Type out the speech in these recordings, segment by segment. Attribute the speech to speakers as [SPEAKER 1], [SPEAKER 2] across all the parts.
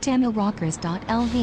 [SPEAKER 1] tamilrockers.lv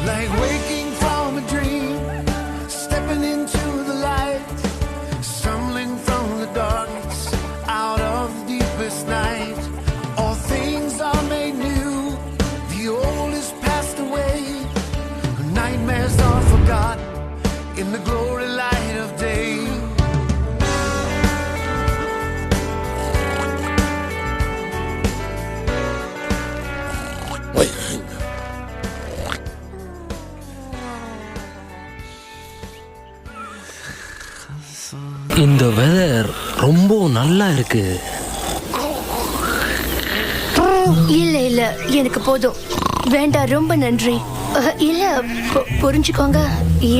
[SPEAKER 2] Like waking from a dream, stepping into the light, stumbling from the darkness, out of the deepest night. All things are made new, the old is passed away, nightmares are forgotten in the glory light of day.
[SPEAKER 3] இந்த weather ரொம்ப நல்லா இருக்கு.
[SPEAKER 4] இல்ல இல்ல எனக்கு போதும், வேண்டாம், ரொம்ப நன்றி. இல்ல புரிஞ்சுக்கோங்க,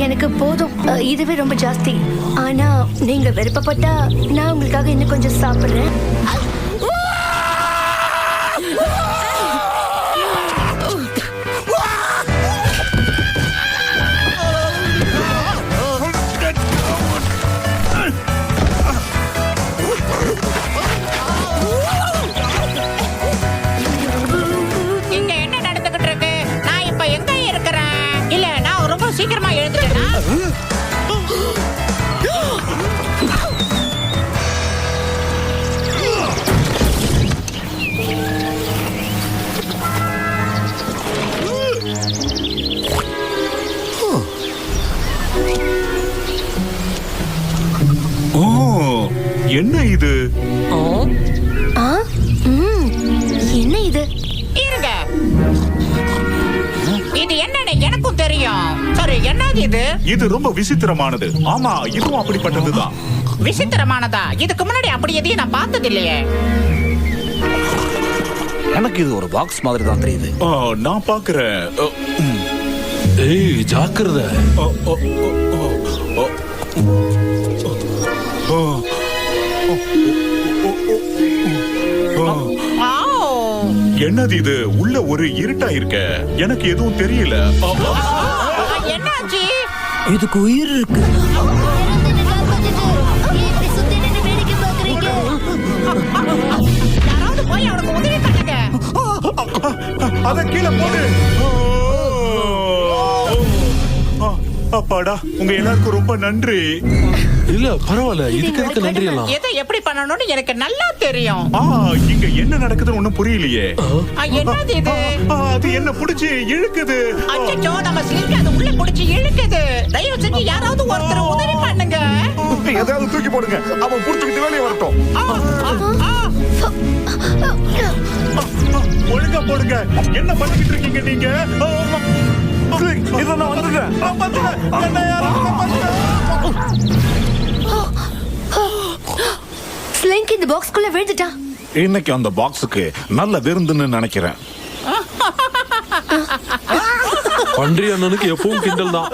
[SPEAKER 4] எனக்கு போதும், இதுவே ரொம்ப ஜாஸ்தி. ஆனா நீங்க விருப்பப்பட்டா நான் உங்களுக்காக இன்னும் கொஞ்சம் சாப்பிடுறேன்.
[SPEAKER 1] ஓ, என்ன இது?
[SPEAKER 4] ஆ? ம், என்ன இது?
[SPEAKER 5] இருங்க, இது என்னன்னு எனக்கும் தெரியும். சரி, என்னது இது?
[SPEAKER 1] இது ரொம்ப விசித்திரமானது. ஆமா, இதுவும் அப்படிப்பட்டதுதான்.
[SPEAKER 5] விசித்திரமானதா? இதுக்கு முன்னாடி அப்படி எதையும் நான் பார்த்தது இல்லையே.
[SPEAKER 6] எனக்கு இது ஒரு பாக்ஸ் மாதிரி தான் தெரியுது.
[SPEAKER 1] நான் பாக்குறேன்.
[SPEAKER 3] ஏய் ஜாக்கிரதை.
[SPEAKER 1] என்னது இது? உள்ள ஒரு இருட்டா இருக்க. எனக்கு எதுவும் தெரியல.
[SPEAKER 5] என்னாச்சு?
[SPEAKER 6] இதுக்கு உயிர் இருக்கு.
[SPEAKER 5] யாராவது போய் அவனுக்கு உதவி பண்ணுங்க.
[SPEAKER 1] அத கீழே போடு. அப்பாடா, உங்க எல்லாருக்கும் ரொம்ப நன்றி.
[SPEAKER 3] இல்ல பரவாயில்ல, இதுக்கு எதுக்கு நன்றி எல்லாம்?
[SPEAKER 5] எதை எப்படி பண்ணணும்னு எனக்கு நல்லா தெரியும்.
[SPEAKER 1] இங்க என்ன நடக்குதுன்னு ஒண்ணும் புரியலையே.
[SPEAKER 5] என்னது இது?
[SPEAKER 1] அது என்ன புடிச்சு இழுக்குது.
[SPEAKER 5] அச்சச்சோ, நம்ம ஸ்லிங்க அது உள்ள புடிச்சு இழுக்குது. தயவு செஞ்சு யாராவது ஒருத்தர் உதவி பண்ணுங்க.
[SPEAKER 1] ஏதாவது தூக்கி போடுங்க, அவன் புடிச்சுக்கிட்டு வெளியே வரட்டும். ஒழுங்கா போடுங்க. என்ன பண்ணிக்கிட்டு இருக்கீங்க நீங்க? இத நான் வந்துட்டேன். என்ன யாரும்
[SPEAKER 4] ஸ்லிங்க் இந்த பாக்ஸ்க்குள்ள விழுந்துட்டான்.
[SPEAKER 1] இன்னைக்கு அந்த பாக்ஸுக்கு நல்ல விருந்துன்னு நினைக்கிறேன்.
[SPEAKER 3] பன்றி அண்ணனுக்கு எப்பவும் கிண்டல் தான்.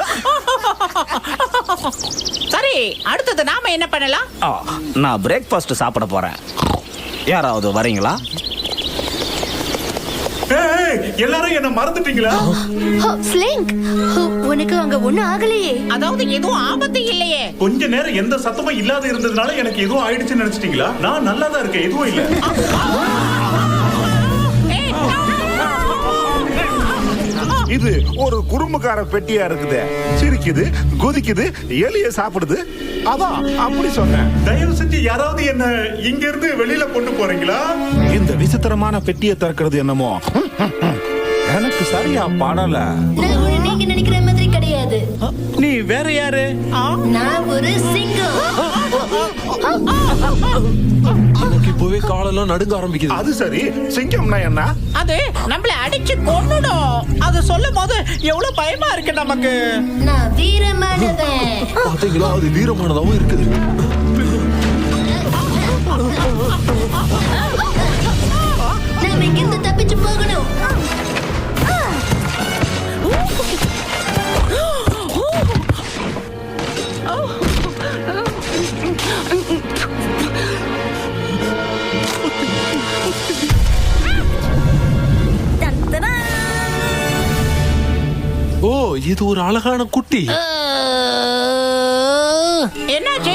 [SPEAKER 5] சரி, அடுத்தது நாம என்ன பண்ணலாம்?
[SPEAKER 6] நான் பிரேக்ஃபாஸ்ட் சாப்பிட போறேன். யாராவது வரீங்களா?
[SPEAKER 1] எல்லாரும் என்ன மறந்துட்டீங்களா?
[SPEAKER 4] ஸ்லிங்க், உனக்கு அங்க ஒண்ணும் ஆகலையே?
[SPEAKER 5] அதாவது எதுவும் ஆபத்து இல்லையே.
[SPEAKER 1] கொஞ்ச நேரம் எந்த சத்தமும் இல்லாத இருந்ததுனால எனக்கு எதுவும் ஆயிடுச்சுன்னு நினைச்சிட்டீங்களா? நான் நல்லா தான் இருக்கேன், எதுவும் இல்ல.
[SPEAKER 7] இது ஒரு குறும்புக்கார பெட்டியா இருக்குது. சிரிக்குது, கொதிக்குது, எலிய சாப்பிடுது. அதான் அப்படி சொன்னேன்.
[SPEAKER 1] தயவு செஞ்சு யாராவது என்ன இங்க இருந்து வெளியில கொண்டு போறீங்களா?
[SPEAKER 7] இந்த விசித்திரமான பெட்டியை திறக்கிறது என்னமோ எனக்கு சரியா படல.
[SPEAKER 4] நீங்க நினைக்கிற மாதிரி கிடையாது.
[SPEAKER 6] நீ வேற யாரு?
[SPEAKER 4] நான் ஒரு சிங்கம்.
[SPEAKER 3] எனக்கு இப்பவே காலெல்லாம் நடுங்க ஆரம்பிக்குது.
[SPEAKER 7] அது சரி, சிங்கம்னா என்ன?
[SPEAKER 5] அது நம்மள அடிச்சு கொன்னுடும். அது சொல்லும் போது எவ்வளவு பயமா இருக்கு நமக்கு.
[SPEAKER 4] நான் வீரமானவன்.
[SPEAKER 3] பாத்தீங்களா, அது வீரமானதாவும் இருக்குது.
[SPEAKER 4] நாம இங்கிருந்து தப்பிச்சு போகணும்.
[SPEAKER 3] ஓ, இது ஒரு அழகான குட்டி.
[SPEAKER 5] என்னாச்சு?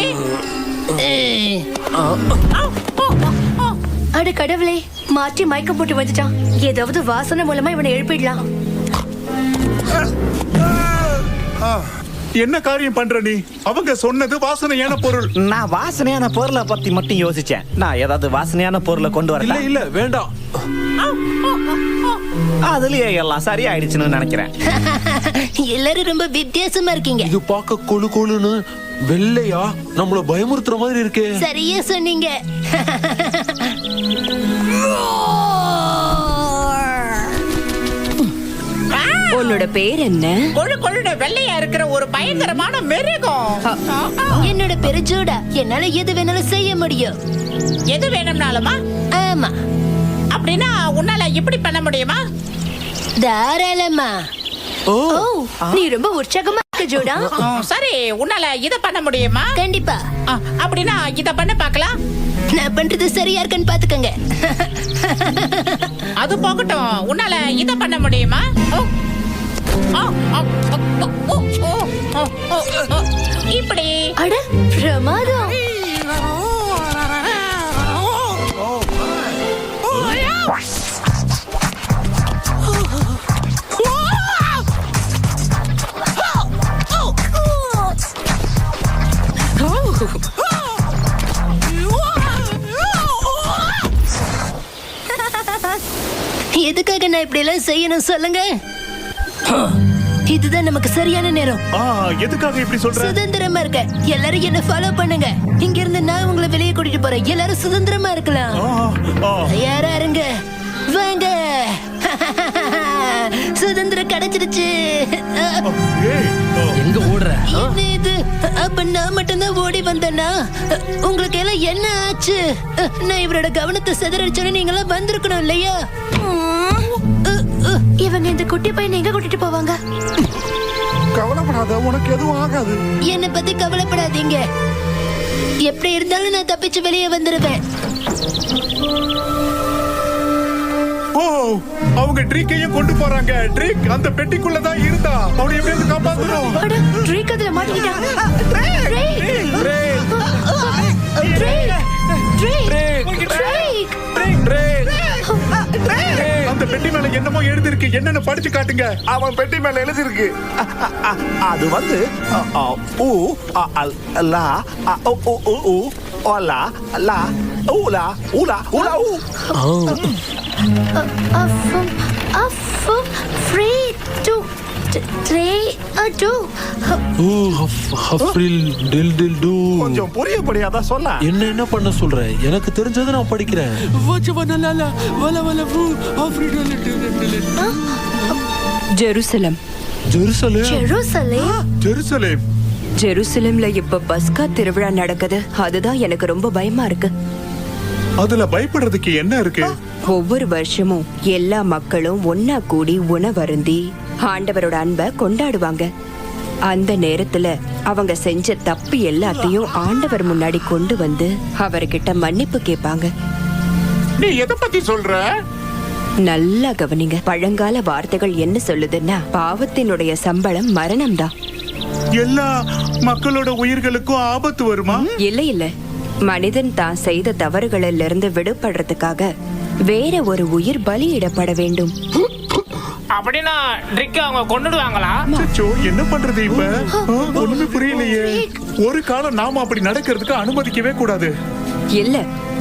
[SPEAKER 4] அட கடவுளே, மாற்றி மயக்கம் போட்டு வந்துட்டான். ஏதாவது வாசனை மூலமா இவனை எழுப்பிடலாம்.
[SPEAKER 1] என்ன காரியம் பண்ற நீ? அவங்க சொன்னது வாசனையான பொருள்.
[SPEAKER 6] நான் வாசனையான பொருளை பத்தி மட்டும் யோசிச்சேன். நான் ஏதாவது வாசனையான பொருளை கொண்டு
[SPEAKER 3] இல்ல
[SPEAKER 6] வரல.
[SPEAKER 3] இல்ல வேண்டாம்.
[SPEAKER 6] அதுலயே எல்லாம் சரியாயிடுச்சுன்னு நினைக்கிறேன்.
[SPEAKER 4] எல்லாரும் ரொம்ப வித்தியாசமா இருக்கீங்க.
[SPEAKER 3] இது பார்க்க கொழு கொழுன்னு வெள்ளையா நம்மள பயமுறுத்துற மாதிரி இருக்கே.
[SPEAKER 4] சரியா சொன்னீங்க.
[SPEAKER 8] உன்னோட பேர் என்ன?
[SPEAKER 5] கொழு கொழுன்னு வெள்ளையா இருக்கிற ஒரு பயங்கரமான மிருகம்.
[SPEAKER 4] என்னோட பேரு ஜோடா. என்னால எது வேணாலும் செய்ய முடியும்.
[SPEAKER 5] எது வேணும்னாலுமா?
[SPEAKER 4] ஆமா,
[SPEAKER 5] அப்படின்னா உன்னால இப்படி பண்ண முடியுமா?
[SPEAKER 4] தாராளமா.
[SPEAKER 3] ஓ,
[SPEAKER 4] நீ ரொம்ப உற்சாகமா இருக்க ஜோடா.
[SPEAKER 5] சரி, உன்னால இத பண்ண முடியுமா?
[SPEAKER 4] கண்டிப்பா.
[SPEAKER 5] அப்படின்னா இத பண்ண பார்க்கலாம்.
[SPEAKER 4] நான் பண்றது சரியா இருக்குன்னு பாத்துக்கங்க.
[SPEAKER 5] அது போகட்டும், உன்னால இத பண்ண முடியுமா? இப்படி.
[SPEAKER 4] அட பிரமாதம். நான் இப்படி எல்லாம் செய்யணும் சொல்லுங்க? இதுதான் நமக்கு சரியான நேரம்.
[SPEAKER 1] எதுக்காக இப்படி சொல்ற?
[SPEAKER 4] சுதந்திரமா இருக்க எல்லாரும் என்ன ஃபாலோ பண்ணுங்க. இங்க இருந்து நான் உங்களை வெளியே கூட்டிட்டு போறேன். எல்லாரும் சுதந்திரமா இருக்கலாம். யாரா இருங்க வாங்க. சுதந்திரம் கிடைச்சிருச்சு.
[SPEAKER 3] எங்க ஓடுற?
[SPEAKER 4] என்ன இது? அப்ப நான் மட்டும்தான் ஓடி வந்தேனா? உங்களுக்கு எல்லாம் என்ன ஆச்சு? நான் இவரோட கவனத்தை சிதறடிச்சோன்னு நீங்க எல்லாம் வந்திருக்கணும் இல்லையா? இவங்க இந்த குட்டி பையனை எங்க கூட்டிட்டு போவாங்க?
[SPEAKER 7] கவலைப்படாத, உனக்கு எதுவும் ஆகாது.
[SPEAKER 4] என்னை பத்தி கவலைப்படாதீங்க. எப்படி இருந்தாலும் நான் தப்பிச்சு வெளியே வந்துருவேன்.
[SPEAKER 1] அவங்க ட்ரீக்கையும் கொண்டு போறாங்க. ட்ரீக் அந்த பெட்டிக்குள்ளதான் இருந்தா. அவனை எப்படியாவது காப்பாத்தணும்.
[SPEAKER 4] அட, ட்ரீக் அதுல மாட்டிக்கிட்டான்.
[SPEAKER 1] அந்த பெட்டி மேல என்னமோ எழுதி இருக்கு. என்னன்னு படிச்சு காட்டுங்க.
[SPEAKER 7] அவன் பெட்டி மேல எழுதி இருக்கு. அது வந்து ஊ லா ஊ லா லா ஊலா ஊலா ஊலா ஊ.
[SPEAKER 4] Free to tray do.
[SPEAKER 7] கொஞ்சம் புரியப்படியாதான் சொல்ல.
[SPEAKER 3] என்ன பண்ண சொல்ற? எனக்கு தெரிஞ்சதை நான் படிக்கிறேன்.
[SPEAKER 8] ஜெருசலம்.
[SPEAKER 1] ஜெருசலேம்.
[SPEAKER 8] ஜெருசலேம்ல இப்ப பஸ்கா திருவிழா நடக்குது. அதுதான் எனக்கு ரொம்ப பயமா இருக்கு.
[SPEAKER 1] அதுல பயப்படுறதுக்கு என்ன இருக்கு?
[SPEAKER 8] ஒவ்வொரு வருஷமும் எல்லா மக்களும் ஒன்னா கூடி உணவருந்தி ஆண்டவரோட அன்பை கொண்டாடுவாங்க. அந்த நேரத்துல அவங்க செஞ்ச தப்பு எல்லாத்தையும் ஆண்டவர் முன்னாடி கொண்டு வந்து அவர்கிட்ட மன்னிப்பு கேட்பாங்க.
[SPEAKER 7] நீ எதை பத்தி சொல்ற?
[SPEAKER 8] நல்லா கவனிங்க. பழங்கால வார்த்தைகள் என்ன சொல்லுதுன்னா, பாவத்தினுடைய சம்பளம் மரணம்தான்.
[SPEAKER 1] எல்லா மக்களோட உயிர்களுக்கும் ஆபத்து வருமா?
[SPEAKER 8] இல்ல, மனிதன் தான் செய்த தவறுகளில் இருந்து விடுபடுறதுக்காக வேற ஒரு உயிர் பலியிடப்பட வேண்டும்.
[SPEAKER 9] அப்படின்னா ட்ரிக் அவங்க கொண்டுடுவாங்களா?
[SPEAKER 1] என்ன பண்றது இப்ப? ஒண்ணுமே புரியலையே. ஒரு காலம் நாம அப்படி நடக்கிறதுக்கு அனுமதிக்கவே கூடாது.
[SPEAKER 8] இல்ல,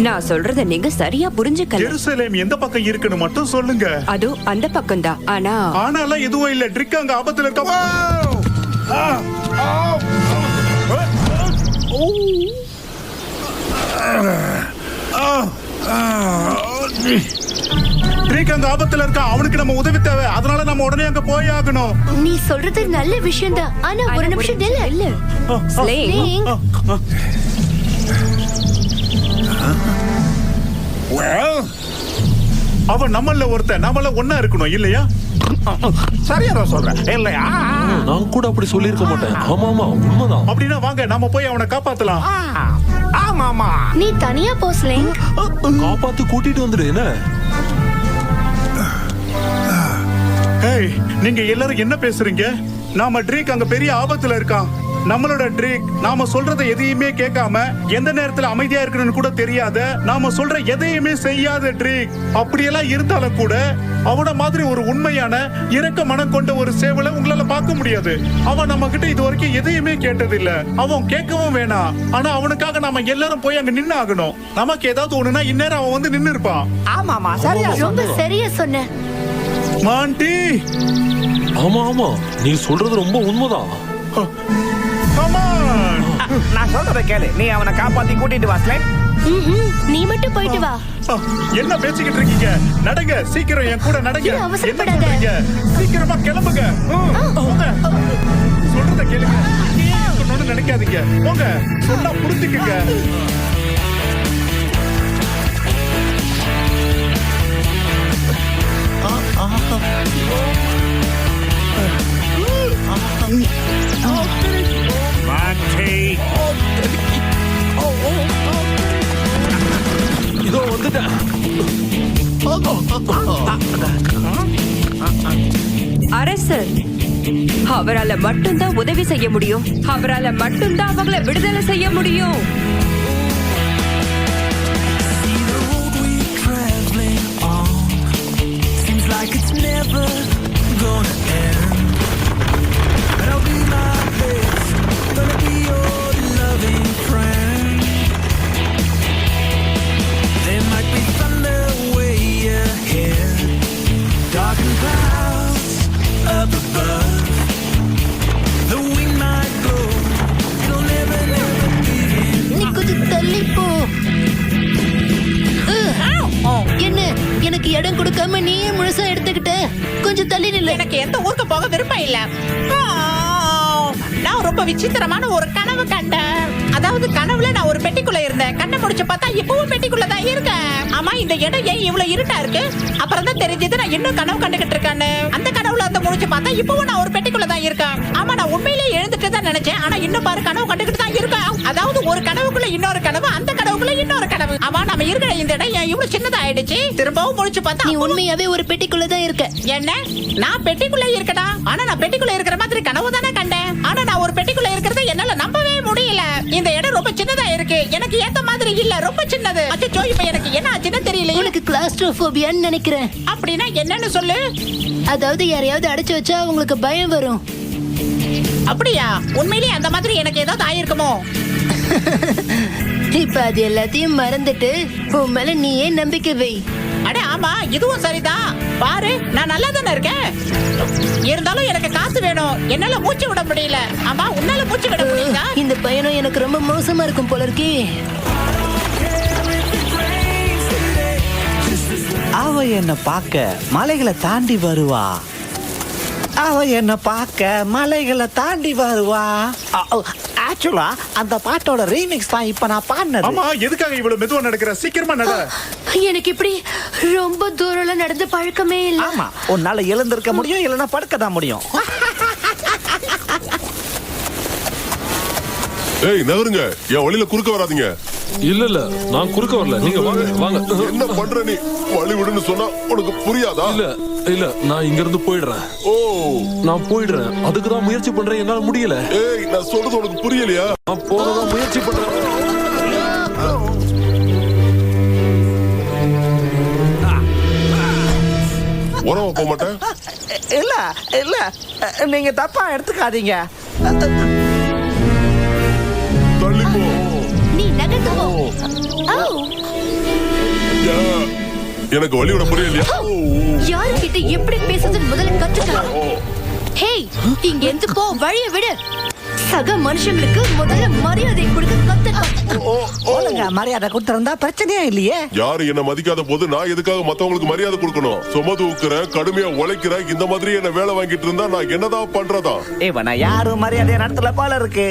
[SPEAKER 8] நான் சொல்றத நீங்க சரியா புரிஞ்சுக்கல.
[SPEAKER 1] ஜெருசலேம் எந்த பக்கம் இருக்குன்னு மட்டும் சொல்லுங்க.
[SPEAKER 8] அது அந்த பக்கம் தான்.
[SPEAKER 1] ஆனாலாம் எதுவும் இல்ல. ட்ரிக் அங்க ஆபத்துல இருக்க. ட்ரிக் அங்க ஆபத்துல இருக்கா. அவனுக்கு நம்ம உதவி தேவை. அதனால நம்ம உடனே அங்க போய் ஆகணும்.
[SPEAKER 4] நீ சொல்றது நல்ல விஷயம் தான். ஆனா ஒரு நிமிஷம் இல்ல.
[SPEAKER 1] அவன் நம்மள ஒருத்தன். நம்மள ஒன்னா இருக்கணும் இல்லையா?
[SPEAKER 7] சரியா சொல்றேன் இல்லையா?
[SPEAKER 3] நான் கூட அப்படி சொல்லிருக்க மாட்டேன். ஆமாமா, உண்மைதான்.
[SPEAKER 1] அப்படின்னா வாங்க நாம போய் அவனை காப்பாத்தலாம்.
[SPEAKER 7] ஆமாமா.
[SPEAKER 4] நீ தனியா போஸ்லிங்.
[SPEAKER 3] காப்பாத்து கூட்டிட்டு வந்துடு. என்ன?
[SPEAKER 1] ஏய், நீங்க எல்லாரும் என்ன பேசுறீங்க? நாம ட்ரீக் அங்க பெரிய ஆபத்துல இருக்கான். நம்மளோட ட்ரீக் நாம சொல்றத எதையுமே கேட்காம எந்த நேரத்துல அமைதியா இருக்கணும்னு கூட தெரியாத, நாம சொல்ற எதையுமே செய்யாத ட்ரீக். அப்படியெல்லாம் இருந்தாலும் கூட அவன மாதிரி ஒரு உண்மையான இரக்க மனம் கொண்ட ஒரு சேவலை உங்களால பார்க்க முடியாது. அவன் நம்ம கிட்ட இது வரைக்கும் எதையுமே கேட்டதில்ல. அவன் கேட்கவும் வேணாம். ஆனா அவனுக்காக நாம எல்லாரும் போய் அங்க நின்னு ஆகணும். நமக்கு ஏதாவது ஒண்ணுனா இந்நேரம் அவன் வந்து நின்னு இருப்பான்.
[SPEAKER 5] ஆமாமா, சரியா
[SPEAKER 4] ரொம்ப சரியா சொன்ன
[SPEAKER 1] மாண்டி.
[SPEAKER 3] ஆமா, நீ சொல்றது ரொம்ப உண்மைதான்.
[SPEAKER 6] நான் சொல்றத கேளு. நீ அவனை காப்பாத்தி கூட்டிட்டு வாஸ்லே.
[SPEAKER 4] நீ மட்டும் போயிட்டு வா.
[SPEAKER 1] என்ன பேசிக்கிட்டு இருக்கீங்க? நடங்க, சீக்கிரம் என் கூட நடங்க.
[SPEAKER 4] அவசரப்படாத.
[SPEAKER 1] சீக்கிரமா கிளம்புங்க. சொல்றத கேளுங்க. நினைக்காதீங்க. போங்க, சொன்னா புரிஞ்சுக்குங்க.
[SPEAKER 3] இதோ வந்துட்டேன்.
[SPEAKER 8] அரசர் அவரால மட்டும்தான் உதவி செய்ய முடியும். அவரால மட்டும்தான் அவங்களை விடுதலை செய்ய முடியும்.
[SPEAKER 2] Dark
[SPEAKER 5] ரொம்ப விசித்திரமான ஒரு கனவு கண்டேன். அதாவது கனவுல நான் ஒரு பெட்டிக்குள்ள இருந்தேன். கண்ணை முடிச்சு பார்த்தா இப்பவும் பெட்டிக்குள்ள தான் இருக்கேன். ஆமா, இந்த இடம் ஏன் இவ்வளவு இருட்டா இருக்கு? அப்புறம் தான் தெரிஞ்சது நான் இன்னும் கனவு கண்டுகிட்டு இருக்கேன்னு. அந்த கனவுல அந்த முடிச்சு பார்த்தா இப்பவும் நான் ஒரு பெட்டிக்குள்ள தான் இருக்கேன். ஆமா, நான் உண்மையிலேயே எழுந்துட்டு தான் நினைச்சேன். ஆனா இன்னும் பாரு, கனவு கண்டுகிட்டு தான் இருக்கேன். அதாவது ஒரு கனவுக்குள்ள இன்னொரு கனவு, அந்த கனவுக்குள்ள இன்னொரு கனவு. ஆமா, நம்ம இருக்கிற இந்த இடம் ஏன் இவ்வளவு சின்னதா ஆயிடுச்சு? திரும்பவும் முடிச்சு பார்த்தா
[SPEAKER 4] நீ உண்மையாவே ஒரு பெட்டிக்குள்ள தான் இருக்க.
[SPEAKER 5] என்ன? நான் பெட்டிக்குள்ள இருக்கடா. ஆனா நான் பெட்டிக்குள்ள இருக்கிற மாதிரி கனவு தானே கண்டேன். ஆனா நான் ஒரு பெட்டிக்குள்ள இருக்கிறத என்னால நம்பவே முடியல. இந்த இடம் ரொம்ப சின்னதா இருக்கு. எனக்கு ஏத்த மாதிரி இல்ல, ரொம்ப சின்னது. அச்சோ, இப்ப எனக்கு என்ன ஆச்சுன்னு தெரியல.
[SPEAKER 4] உனக்கு கிளாஸ்ட்ரோபோபியான்னு நினைக்கிறேன்.
[SPEAKER 5] அப்படின்னா என்னன்னு சொல்லு.
[SPEAKER 4] அதாவது யாரையாவது அடைச்சு வச்சா உங்களுக்கு பயம் வரும்.
[SPEAKER 5] அப்படியா? உண்மையிலேயே அந்த மாதிரி எனக்கு ஏதாவது ஆயிருக்குமோ?
[SPEAKER 4] இப்ப அது எல்லாத்தையும் மறந்துட்டு உன் மேல நீயே நம்பிக்கை வை.
[SPEAKER 5] அட ஆமா, இதுவும் சரிதான். பாரு, நான் நல்லா தானே இருக்கேன். இருந்தாலும் எனக்கு காசு வேணும். என்னால மூச்சு விட முடியல. ஆமா, உன்னால மூச்சு விட முடியுதா?
[SPEAKER 4] இந்த பயணம் எனக்கு ரொம்ப மோசமா இருக்கும் போல இருக்கே.
[SPEAKER 6] அவ என்ன பார்க்க மலைகளை தாண்டி வருவா. அவ என்ன பார்க்க மலைகளை தாண்டி வருவா. ஆக்சுவலா அந்த பாட்டோட ரீமிக்ஸ் தான் இப்ப நான் பாடினது.
[SPEAKER 1] ஆமா, எதுக்காக இவ்வளவு மெதுவா நடக்கிற? சீக்கிரமா நட.
[SPEAKER 4] எனக்கு இப்படி ரொம்ப தூரம் நடந்து பழக்கமே இல்ல.
[SPEAKER 6] ஆமா, உன்னால எழுந்திருக்க முடியும், இல்லைன்னா படுக்க தான் முடியும்.
[SPEAKER 10] ஏய், நகருங்க. என் வழியில குறுக்க வராதீங்க.
[SPEAKER 3] இல்ல நான் குறுக்க வரல, நீங்க வாங்க வாங்க.
[SPEAKER 10] என்ன பண்ற நீ? வழி விடுன்னு சொன்னா உனக்கு புரியாதா?
[SPEAKER 3] இல்ல நான் இங்க இருந்து போயிடுறேன்.
[SPEAKER 10] ஓ,
[SPEAKER 3] நான் போயிடுறேன். அதுக்கு தான் முயற்சி பண்றேன், என்னால முடியல.
[SPEAKER 10] ஏய், நான் சொல்றது உனக்கு புரியலையா?
[SPEAKER 3] நான் போறதான் முயற்சி பண்றேன்.
[SPEAKER 10] உரமா போக மாட்டேன்.
[SPEAKER 6] இல்ல இல்ல, நீங்க தப்பா எடுத்துக்காதீங்க.
[SPEAKER 10] தள்ளி போ.
[SPEAKER 4] நீ நகர்ந்து போ. ஓ,
[SPEAKER 10] யா, எனக்கு வழி விட புரியலையா?
[SPEAKER 4] யாருக்கிட்ட எப்படி பேசுறதுன்னு முதல்ல கத்துக்கலாம். ஹேய், இங்க இருந்து போ, வழிய விடு. சக மனுஷங்களுக்கு முதல்ல மரியாதை கொடுக்க கத்துக்கலாம்.
[SPEAKER 6] ஒழுங்கா மரியாதை கொடுத்திருந்தா பிரச்சனையே இல்லையே.
[SPEAKER 10] யாரு என்ன மதிக்காத போது நான் எதுக்காக மத்தவங்களுக்கு மரியாதை கொடுக்கணும்? சுமது ஊக்குறேன், கடுமையா உழைக்கிறேன். இந்த மாதிரி என்ன வேலை வாங்கிட்டு இருந்தா நான் என்னதான் பண்றதா?
[SPEAKER 6] இவனை யாரும் மரியாதையா நடத்தல போல இருக்கு.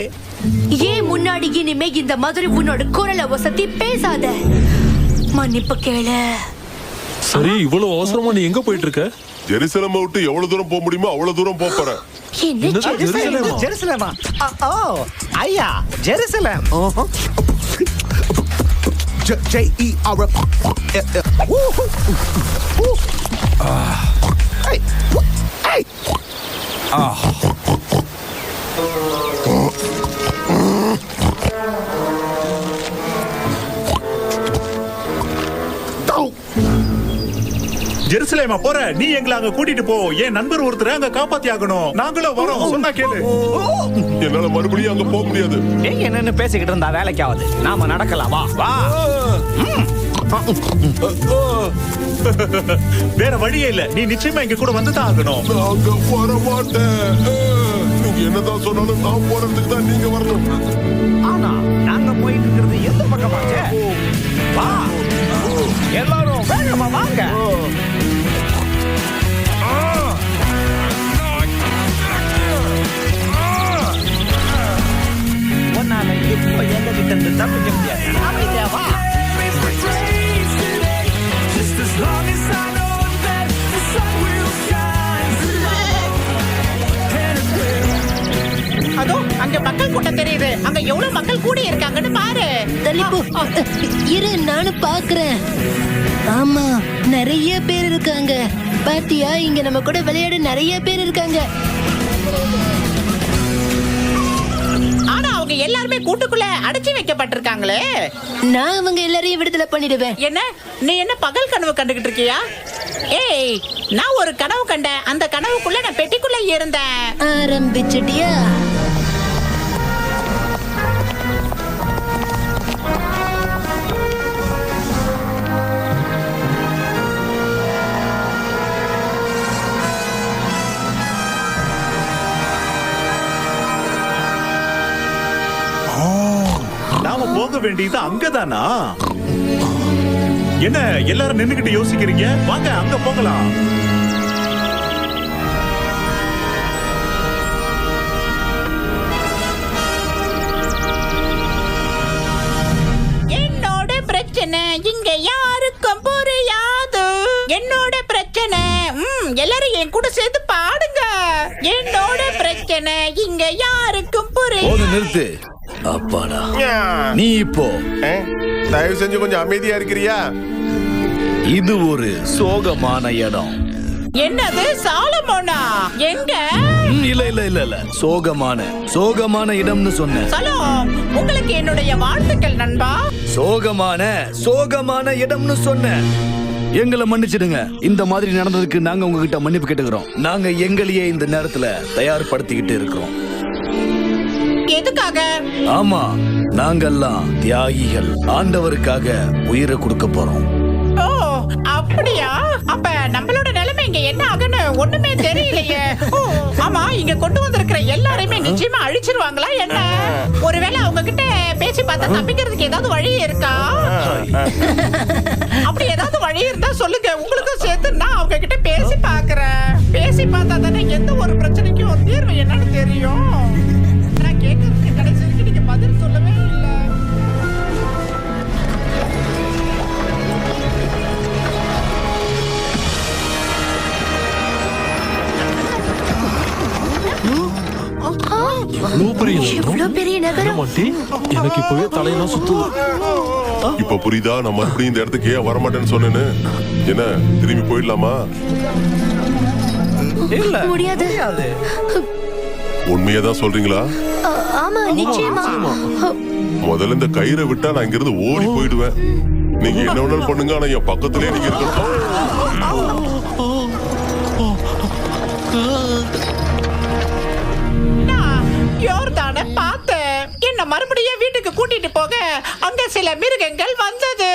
[SPEAKER 4] ஏன் முன்னாடி இனிமே இந்த மாதிரி உன்னோட குரலை வசதி பேசாத. மன்னிப்பு கேளு.
[SPEAKER 3] சரி, இவ்வளவு அவசரமா நீ எங்க போயிட்டு இருக்க?
[SPEAKER 10] ஜெருசலேமை விட்டு எவ்வளவு தூரம் போக முடியுமோ அவ்வளவு தூரம் போறேன்.
[SPEAKER 4] என்ன
[SPEAKER 3] ஜெருசலேமா?
[SPEAKER 6] ஜெருசலேமா? ஓ ஐயா, ஜெருசலேம்.
[SPEAKER 1] ஜெருசலேமா போற? நீ எங்களை அங்க கூட்டிட்டு போ. என் நண்பர் ஒருத்தர் அங்க காப்பாத்தி ஆகணும். நாங்களும் வரோம். சொன்னா கேளு.
[SPEAKER 10] என்னால மறுபடியும் அங்க போக முடியாது.
[SPEAKER 6] நீங்க என்னன்னு பேசிக்கிட்டு இருந்தா வேலைக்காவது. நாம நடக்கலாம், வா வா.
[SPEAKER 1] வேற வழியே இல்ல. நீ நிச்சயமா இங்க கூட வந்துதான் ஆகணும்.
[SPEAKER 10] நாங்க வர மாட்டேன். நீங்க என்னதான் சொன்னாலும் நான் போறதுக்கு தான் நீங்க வரணும்.
[SPEAKER 6] ஆனா நாங்க போயிட்டு இருக்கிறது எந்த பக்கமாச்சே? வா எல்லாரும் வேகமா வாங்க. ஒன்னால இப்ப எங்க கிட்ட இருந்து தப்பிக்க முடியாது. அமைதியா வா.
[SPEAKER 5] அதோ அங்க மக்கள் கூட்டம் தெரியுது. அங்க எவ்வளவு மக்கள் கூடி இருக்காங்கன்னு பாரு.
[SPEAKER 4] தள்ளிப்போ. இரு, நானும் பாக்குறேன். ஆமா, நிறைய பேர் இருக்காங்க. பாத்தியா, இங்க நம்ம கூட விளையாட நிறைய பேர் இருக்காங்க.
[SPEAKER 5] ஆனா அவங்க எல்லாருமே கூட்டுக்குள்ள அடைச்சி வைக்கப்பட்டிருக்காங்களே.
[SPEAKER 4] நான் அவங்க எல்லாரையும் விடுதலை பண்ணிடுவேன்.
[SPEAKER 5] என்ன? நீ என்ன பகல் கனவு கண்டுகிட்டு இருக்கியா? ஏய், நான் ஒரு கனவு கண்டேன். அந்த கனவுக்குள்ள நான் பெட்டிக்குள்ள இருந்தேன்.
[SPEAKER 4] ஆரம்பிச்சிட்டியா?
[SPEAKER 1] நாம போக வேண்டியது அங்கதானா? என்ன எல்லாரும் நின்னுகிட்டு யோசிக்கிறீங்க? வாங்க அங்க போகலாம்.
[SPEAKER 5] எல்லாரும் என் கூட சேர்ந்து பாடுங்க. என்னோட பிரச்சனை இங்க யாருக்கும் புரியல.
[SPEAKER 11] நிறுத்து. அப்பாடா, நீ இப்போ
[SPEAKER 7] தயவு செஞ்சு கொஞ்சம் அமைதியா இருக்கிறியா?
[SPEAKER 11] இது ஒரு சோகமான இடம்.
[SPEAKER 5] என்னது சாலமோனா? எங்க?
[SPEAKER 11] இல்ல இல்ல இல்ல இல்ல, சோகமான இடம்னு சொன்னேன்.
[SPEAKER 5] சலோம், உங்களுக்கு என்னுடைய வாழ்த்துக்கள் நண்பா.
[SPEAKER 11] சோகமான இடம்னு சொன்னேன். எங்களை மன்னிச்சிடுங்க. இந்த மாதிரி நடந்ததுக்கு நாங்க உங்ககிட்ட மன்னிப்பு கேட்டுக்கிறோம். நாங்க எங்களையே இந்த நேரத்துல தயார்படுத்திக்கிட்டு இருக்கிறோம்.
[SPEAKER 5] எதுக்காக?
[SPEAKER 11] ஆமா, நாங்கெல்லாம் தியாகிகள். ஆண்டவருக்காக உயிரை கொடுக்க போறோம்.
[SPEAKER 5] ஓ, அப்படியா? அப்ப நம்மளோட நிலைமை இங்க என்ன ஆகுன்னு ஒண்ணுமே தெரியலையே. ஓ, ஆமா, இங்க கொண்டு வந்திருக்கிற எல்லாரையுமே நிச்சயமா அழிச்சிருவாங்களா என்ன? ஒருவேளை அவங்க கிட்ட பேசி பார்த்தா தப்பிக்கிறதுக்கு ஏதாவது வழி இருக்கா? அப்படி ஏதாவது வழி இருந்தா சொல்லுங்க. உங்களுக்கும் சேர்த்து நான் அவங்க கிட்ட பேசி பாக்குறேன். பேசி பார்த்தா தானே எந்த ஒரு பிரச்சனைக்கும் ஒரு தீர்வு என்னன்னு தெரியும். நான் கேட்கறதுக்கு கடைசி வரைக்கும் நீங்க பதில் சொல்லவே இல்லை.
[SPEAKER 4] எவ்வளவு பெரிய நகரம்.
[SPEAKER 3] எனக்கு இப்பவே தலையெல்லாம் சுத்துது.
[SPEAKER 10] இப்ப புரியுதா நான் மறுபடியும் இந்த இடத்துக்கு ஏன் வரமாட்டேன்னு சொன்னேன்னு? என்ன திரும்பி போயிடலாமா?
[SPEAKER 4] முடியாது.
[SPEAKER 10] உண்மையதான் சொல்றீங்களா?
[SPEAKER 4] ஆமா, நிச்சயமா.
[SPEAKER 10] முதல்ல இந்த கயிறை விட்டா நான் இங்க இருந்து ஓடி போயிடுவேன். நீங்க என்ன வேணாலும் பண்ணுங்க, ஆனா என் பக்கத்திலே நீங்க இருக்கணும்.
[SPEAKER 5] யோர்தான பார்த்தேன். என்ன மறுபடியும் வீட்டுக்கு கூட்டிட்டு போக அங்க சில மிருகங்கள் வந்தது.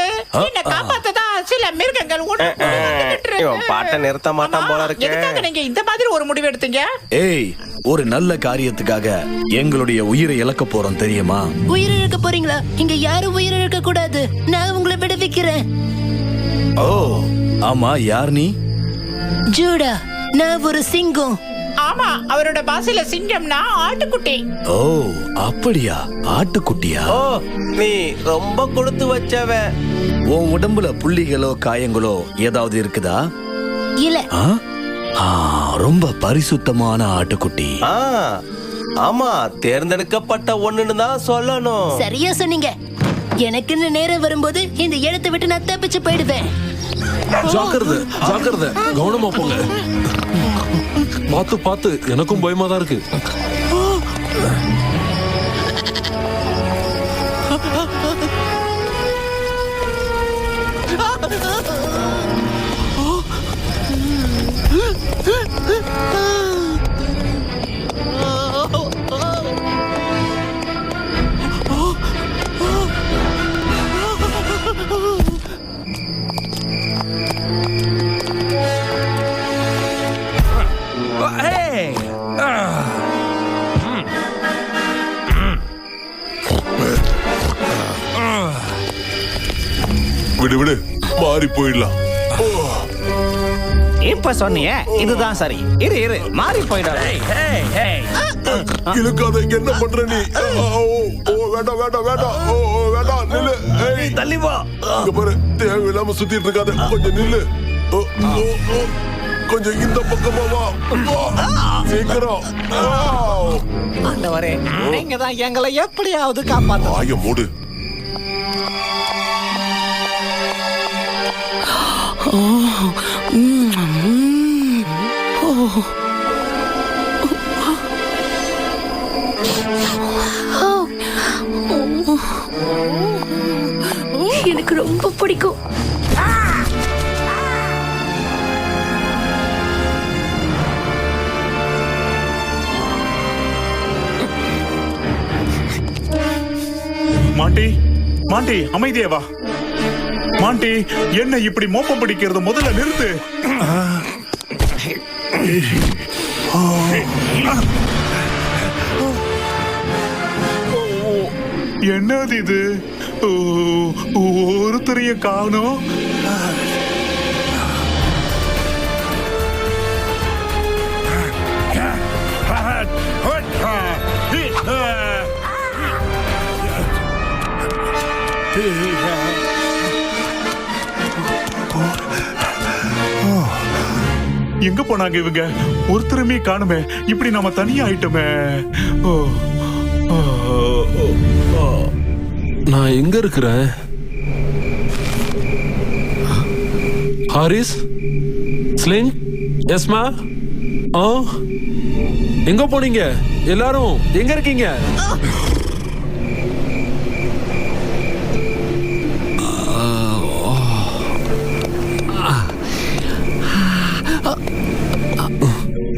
[SPEAKER 5] என்ன காப்பாத்ததா சில மிருகங்கள்
[SPEAKER 7] பாட்ட நிறுத்த மாட்டான் போல இருக்கு.
[SPEAKER 5] எதுக்காக நீங்க இந்த மாதிரி ஒரு முடிவு எடுத்தீங்க?
[SPEAKER 11] ஏய், ஒரு நல்ல காரியத்துக்காக எங்களுடைய உயிரை இழக்க போறோம் தெரியுமா?
[SPEAKER 4] உயிர் இழக்க போறீங்களா? இங்க யாரும் உயிர் இழக்க கூடாது. நான் உங்களை விடுவிக்கிறேன்.
[SPEAKER 11] ஓ, ஆமா, யார் நீ?
[SPEAKER 4] ஜூடா, நான் ஒரு சிங்கம்.
[SPEAKER 5] ஆமா, அவரோட பாசையில சிங்கம்னா ஆட்டுக்குட்டி.
[SPEAKER 11] ஓ, அப்படியா? ஆட்டுக்குட்டியா?
[SPEAKER 7] ஓ, நீ ரொம்ப கொடுத்து வச்சவ.
[SPEAKER 11] உன் உடம்புல புள்ளிகளோ காயங்களோ ஏதாவது இருக்குதா?
[SPEAKER 4] இல்ல.
[SPEAKER 11] ரொம்ப பரிசுத்தமான ஆட்டுக்குட்டி.
[SPEAKER 7] ஆமா, தேர்ந்தெடுக்கப்பட்ட ஒண்ணுன்னு தான் சொல்லணும்.
[SPEAKER 4] சரியா சொன்னீங்க. எனக்குன்னு நேரம் வரும்போது இந்த இடத்தை விட்டு நான் தப்பிச்சு போயிடுவேன்.
[SPEAKER 3] ஜாக்கிரதை, கவனமா போங்க. பார்த்து, எனக்கும் பயமா தான் இருக்கு.
[SPEAKER 10] விடு, மாறி போயிடலாம்.
[SPEAKER 6] இப்ப சொன்னியே, இதுதான் சரி. இரு மாறி போயிடாத.
[SPEAKER 10] இழுக்காத, என்ன பண்ற நீ? வேண்டாம், நில்லு.
[SPEAKER 11] தள்ளி வா.
[SPEAKER 10] இங்க பாரு, தேவையில்லாம சுத்திட்டு இருக்காத, கொஞ்சம் நில்லு. கொஞ்சம் இந்த பக்கமா வா. சீக்கிரம்.
[SPEAKER 6] ஆண்டவரே, நீங்க தான் எங்களை எப்படியாவது காப்பாத்து.
[SPEAKER 10] வாய மூடு.
[SPEAKER 4] எனக்கு ரொம்ப பிடிக்கும்.
[SPEAKER 1] மாண்டி, அமைதியே வா. மாண்டி, என்ன இப்படி மோப்பம் பிடிக்கிறது முதல்ல நிறுத்து. என்னது இது? ஒருத்தரையும் காணோம். எங்க போனாங்க இவங்க? ஒருத்தருமே காணுமே. இப்படி நாம தனியா ஆயிட்டோமே. ஓ, ஓ, ஓ, ஓ.
[SPEAKER 3] நான் எங்க இருக்கிறேன்? ஹாரிஸ், ஸ்லிங், எஸ்மா, எங்க போனீங்க? எல்லாரும் எங்க இருக்கீங்க?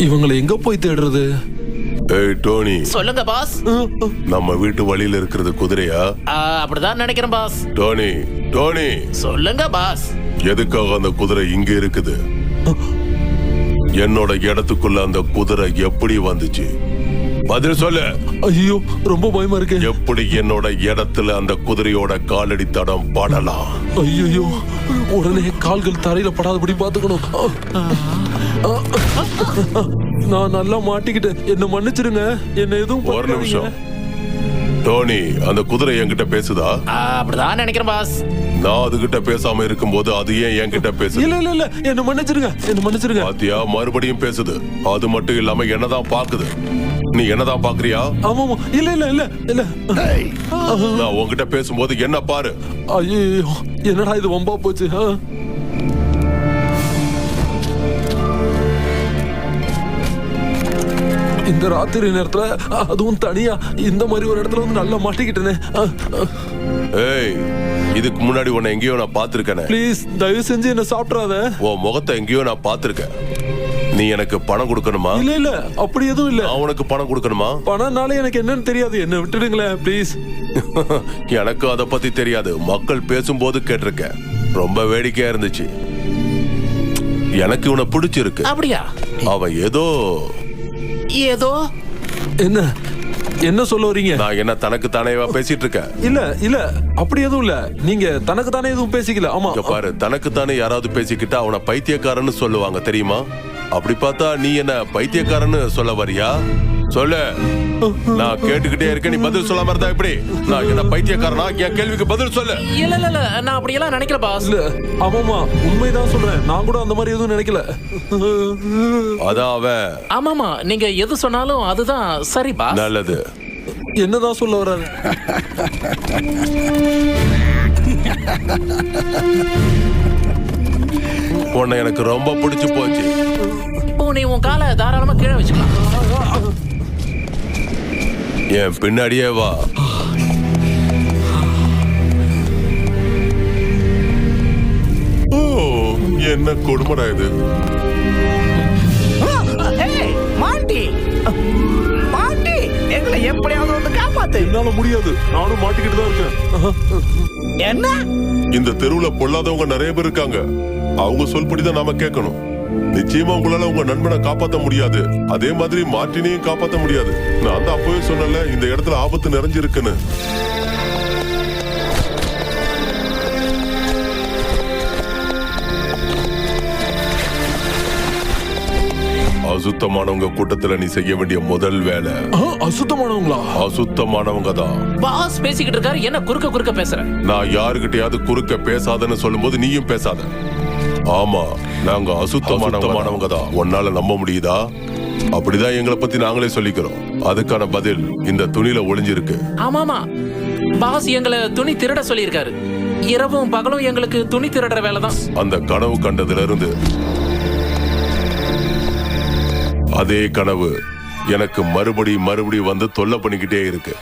[SPEAKER 3] இவங்களை எங்க போய் தேடுறது?
[SPEAKER 10] ஏய் டோனி,
[SPEAKER 9] சொல்லுங்க பாஸ்.
[SPEAKER 10] நம்ம வீட்டு வழியில இருக்கிறது குதிரையா?
[SPEAKER 9] அப்படிதான் நினைக்கிறேன் பாஸ்.
[SPEAKER 10] டோனி, டோனி,
[SPEAKER 9] சொல்லுங்க பாஸ்.
[SPEAKER 10] எதுக்காக அந்த குதிரை இங்க இருக்குது? என்னோட இடத்துக்குள்ள அந்த குதிரை எப்படி வந்துச்சு? பதில் சொல்லு.
[SPEAKER 3] ஐயோ, ரொம்ப பயமா இருக்கு.
[SPEAKER 10] எப்படி என்னோட இடத்துல அந்த குதிரையோட காலடி தடம் படலாம்?
[SPEAKER 3] ஐயோ, உடனே கால்கள் தரையில படாதபடி பாத்துக்கணும். நான் நல்லா மாட்டிக்கிட்டேன். என்ன மன்னிச்சிருங்க. என்ன எதுவும்
[SPEAKER 10] ஒரு நிமிஷம். டோனி, அந்த குதிரை என்கிட்ட பேசுதா?
[SPEAKER 9] அப்படிதான் நினைக்கிறேன் பாஸ்.
[SPEAKER 10] நான் அதுகிட்ட பேசாம இருக்கும்போது அது ஏன் என்கிட்ட பேசுது?
[SPEAKER 3] இல்ல இல்ல இல்ல, என்ன மன்னிச்சிருங்க, என்ன மன்னிச்சிருங்க.
[SPEAKER 10] பாத்தியா, மறுபடியும் பேசுது. அது மட்டும் இல்லாம என்னதான் பாக்குது. நீ என்னதான் பாக்குறியா?
[SPEAKER 3] ஆமாமா, இல்ல இல்ல இல்ல இல்ல.
[SPEAKER 10] நான் உன்கிட்ட பேசும்போது என்ன பாரு.
[SPEAKER 3] ஐயோ, என்னடா இது வம்பா போச்சு. இந்த ராத்திரி நேரத்துல, அதுவும் தனியா இந்த மாதிரி ஒரு இடத்துல வந்து நல்லா மாட்டிக்கிட்டேனே.
[SPEAKER 10] ஏய், இதுக்கு முன்னாடி உன்னை எங்கேயோ நான் பாத்திருக்கேனே.
[SPEAKER 3] ப்ளீஸ், தயவு செஞ்சு என்ன சாப்பிட்றாத.
[SPEAKER 10] உன் முகத்தை எங்கேயோ நான் பாத்திருக்கேன். நீ எனக்கு பணம் கொடுக்கணுமா?
[SPEAKER 3] இல்ல இல்ல, அப்படி எதுவும் இல்ல.
[SPEAKER 10] நான் உனக்கு பணம் கொடுக்கணுமா?
[SPEAKER 3] பணம்னாலே எனக்கு என்னன்னு தெரியாது. என்ன விட்டுடுங்களேன் ப்ளீஸ்.
[SPEAKER 10] எனக்கு அதை பத்தி தெரியாது. மக்கள் பேசும்போது கேட்டிருக்கேன். ரொம்ப வேடிக்கையா இருந்துச்சு. எனக்கு இவனை பிடிச்சிருக்கு.
[SPEAKER 9] அப்படியா?
[SPEAKER 10] அவன் ஏதோ
[SPEAKER 3] என்ன என்ன சொல்ல வரீங்க?
[SPEAKER 10] நான் என்ன தனக்கு தானே பேசிட்டு இருக்கேன்?
[SPEAKER 3] இல்ல இல்ல, அப்படி எதுவும் இல்ல. நீங்க தனக்கு தானே எதுவும் பேசிக்கல. ஆமா,
[SPEAKER 10] பாரு, தனக்கு தானே யாராவது பேசிக்கிட்டா அவனை பைத்தியக்காரன்னு சொல்லுவாங்க, தெரியுமா? அப்படி பார்த்தா நீ என்ன பைத்தியக்காரன்னு சொல்ல வரியா? சொல்லு. நான் கேட்டுக்கிட்டே இருக்கேன், நீ பதில் சொல்லாம இருந்தா எப்படி? நான் என்ன பைத்தியக்காரனா? என் கேள்விக்கு பதில் சொல்லு.
[SPEAKER 9] இல்ல இல்ல இல்ல, நான் அப்படி எல்லாம் நினைக்கல பாஸ்.
[SPEAKER 3] இல்ல, ஆமாமா, உண்மைதான் சொல்றேன். நான் கூட அந்த மாதிரி எதுவும் நினைக்கல.
[SPEAKER 10] அதான் அவன்.
[SPEAKER 9] ஆமாமா, நீங்க எது சொன்னாலும் அதுதான் சரி பாஸ்.
[SPEAKER 10] நல்லது.
[SPEAKER 3] என்னதான் சொல்ல வர்றாரு?
[SPEAKER 10] உன்னை எனக்கு ரொம்ப பிடிச்சு போச்சு.
[SPEAKER 9] இப்போ நீ உன் காலை தாராளமா கீழே வச்சுக்கலாம்.
[SPEAKER 10] என் பின்னாடியே வா. ஓ, என்ன கொடுமடா இது.
[SPEAKER 6] மாண்டி, மாண்டி, எங்களை எப்படியாவது வந்து காப்பாத்து.
[SPEAKER 3] என்னால முடியாது, நானும் மாட்டிக்கிட்டு தான் இருக்கேன்.
[SPEAKER 6] என்ன?
[SPEAKER 10] இந்த தெருவுல பொல்லாதவங்க நிறைய பேர் இருக்காங்க. அவங்க சொல்படிதான் நாம கேட்கணும். நிச்சயமா உங்களால உங்க நண்பனை காப்பாற்ற முடியாது. அதே மாதிரி மார்ட்டினையும் காப்பாற்ற முடியாது. நான் தான் அப்பவே சொன்னல, இந்த இடத்துல ஆபத்து நிறைஞ்சிருக்குன்னு. அசுத்தமானவங்க கூட்டத்துல நீ செய்ய வேண்டிய முதல் வேலை.
[SPEAKER 3] அசுத்தமானவங்களா?
[SPEAKER 10] அசுத்தமானவங்க தான்.
[SPEAKER 9] பாஸ் பேசிக்கிட்டு இருக்காரு, என்ன குறுக்க பேசுற?
[SPEAKER 10] நான் யாருகிட்டயாவது குறுக்க பேசாதன்னு சொல்லும்போது நீயும் பேசாத. ஆமா, நாங்க அசுத்தமானவங்க தான். உன்னால நம்ப முடியுதா? அப்படிதான் எங்களை பத்தி நாங்களே சொல்லிக்கிறோம். அதுக்கான பதில் இந்த துணியில ஒளிஞ்சிருக்கு.
[SPEAKER 9] ஆமாமா, பாஸ் எங்களை துணி திருட சொல்லியிருக்காரு. இரவும் பகலும் எங்களுக்கு துணி திருடுற வேலை தான்.
[SPEAKER 10] அந்த கனவு கண்டதுல இருந்து அதே கனவு எனக்கு மறுபடி வந்து தொல்லை பண்ணிக்கிட்டே இருக்கு.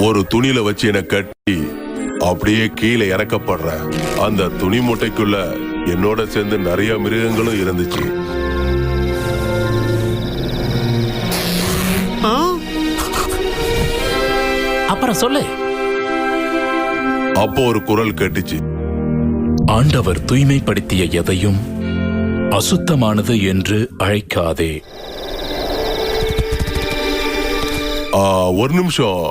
[SPEAKER 10] ஒரு துணியில வச்சு என்னை கட்டி அப்படியே கீழே இறக்கப்படுற அந்த துணி மூட்டைக்குள்ள என்னோட சேர்ந்து நிறைய மிருகங்களும் இருந்துச்சு.
[SPEAKER 9] அப்புறம் சொல்லு.
[SPEAKER 10] அப்போ ஒரு குரல் கேட்டுச்சு.
[SPEAKER 12] ஆண்டவர் தூய்மைப்படுத்திய எதையும் அசுத்தமானது என்று அழைக்காதே.
[SPEAKER 10] ஒரு நிமிஷம்,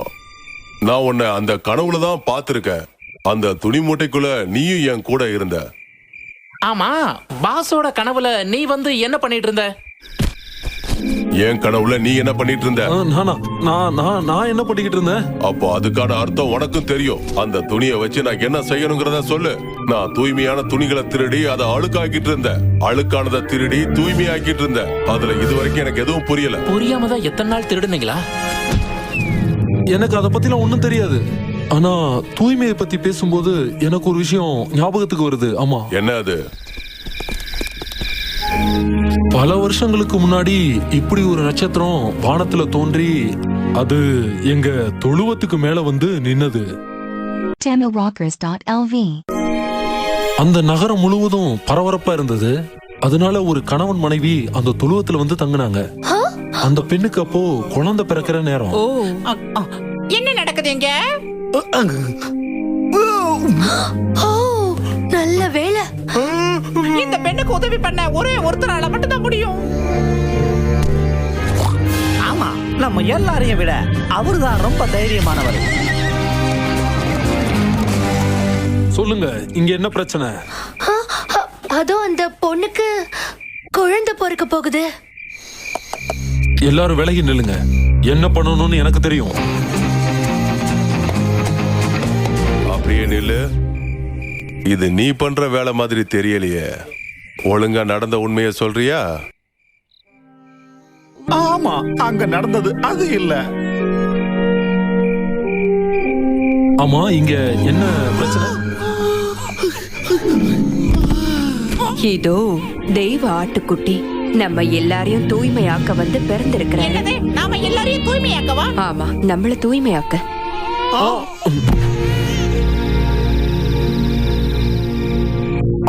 [SPEAKER 10] நான் உன்னை அந்த கனவுல தான் பார்த்திருக்கேன். அந்த துணி மூட்டைக்குள்ள நீயும் என் கூட இருந்த.
[SPEAKER 9] ஆமா, பாஸோட கனவுல நீ வந்து என்ன பண்ணிட்டு இருந்த?
[SPEAKER 10] என் கனவுல நீ என்ன பண்ணிட்டு இருந்த?
[SPEAKER 3] நான் என்ன பண்ணிக்கிட்டு இருந்தேன்?
[SPEAKER 10] அப்போ அதுக்கான அர்த்தம் உனக்கும் தெரியும். அந்த துணியை வச்சு நான் என்ன செய்யணுங்கிறத சொல்லு. நான் தூய்மையான துணிகளை திருடி அதை அழுக்காக்கிட்டு இருந்தேன். அழுக்கானதை திருடி தூய்மையாக்கிட்டு இருந்தேன். அதுல இதுவரைக்கும் எனக்கு எதுவும் புரியல.
[SPEAKER 9] புரியாம தான் எத்தனை நாள் திருடுனீங்களா?
[SPEAKER 3] எனக்கு அதை பத்திலாம் ஒண்ணும் தெரியாது. ஆனா தூய்மையை பத்தி பேசும்போது எனக்கு ஒரு விஷயம் ஞாபகத்துக்கு வருது. ஆமா,
[SPEAKER 10] என்ன அது?
[SPEAKER 3] பல வருஷங்களுக்கு முன்னாடி இப்படி ஒரு நட்சத்திரம் வானத்துல தோன்றி அது எங்க தொழுவத்துக்கு மேல வந்து நின்னது.
[SPEAKER 13] TamilRockers.lv
[SPEAKER 3] அந்த நகரம் முழுவதும் பரபரப்பா இருந்தது. அதனால ஒரு கணவன் மனைவி அந்த தொழுவத்துல வந்து தங்குனாங்க. அந்த பெண்ணுக்கு அப்போ குழந்தை பிறக்கிற நேரம்.
[SPEAKER 5] என்ன நடக்குது இங்க?
[SPEAKER 4] நல்ல வேலை.
[SPEAKER 5] இந்த பெண்ணுக்கு உதவி பண்ண ஒரே ஒருத்தரால மட்டும் தான் முடியும்.
[SPEAKER 6] ஆமா, நம்ம எல்லாரையும் விட அவர்தான் ரொம்ப தைரியமானவர்.
[SPEAKER 3] சொல்லுங்க, இங்க என்ன பிரச்சனை?
[SPEAKER 4] அதோ அந்த பொண்ணுக்கு குழந்தை பிறக்க போகுது.
[SPEAKER 3] எல்லாரும் விலகி நில்லுங்க. என்ன பண்ணணும்னு எனக்கு தெரியும்.
[SPEAKER 10] அப்படியே நில்லு. இது நீ பண்ற வேலை மாதிரி தெரியலையே. ஒழுங்கா நடந்த உண்மையை சொல்றியா?
[SPEAKER 7] ஆமா, அங்க நடந்தது அது இல்ல.
[SPEAKER 3] ஆமா, இங்க என்ன பிரச்சனை?
[SPEAKER 8] இதோ தெய்வ ஆட்டுக்குட்டி நம்ம எல்லாரையும் தூய்மையாக்க வந்து பிறந்திருக்கிறாரு.
[SPEAKER 5] என்னது? நாம எல்லாரையும் தூய்மையாக்கவா?
[SPEAKER 8] ஆமா, நம்மள தூய்மையாக்க.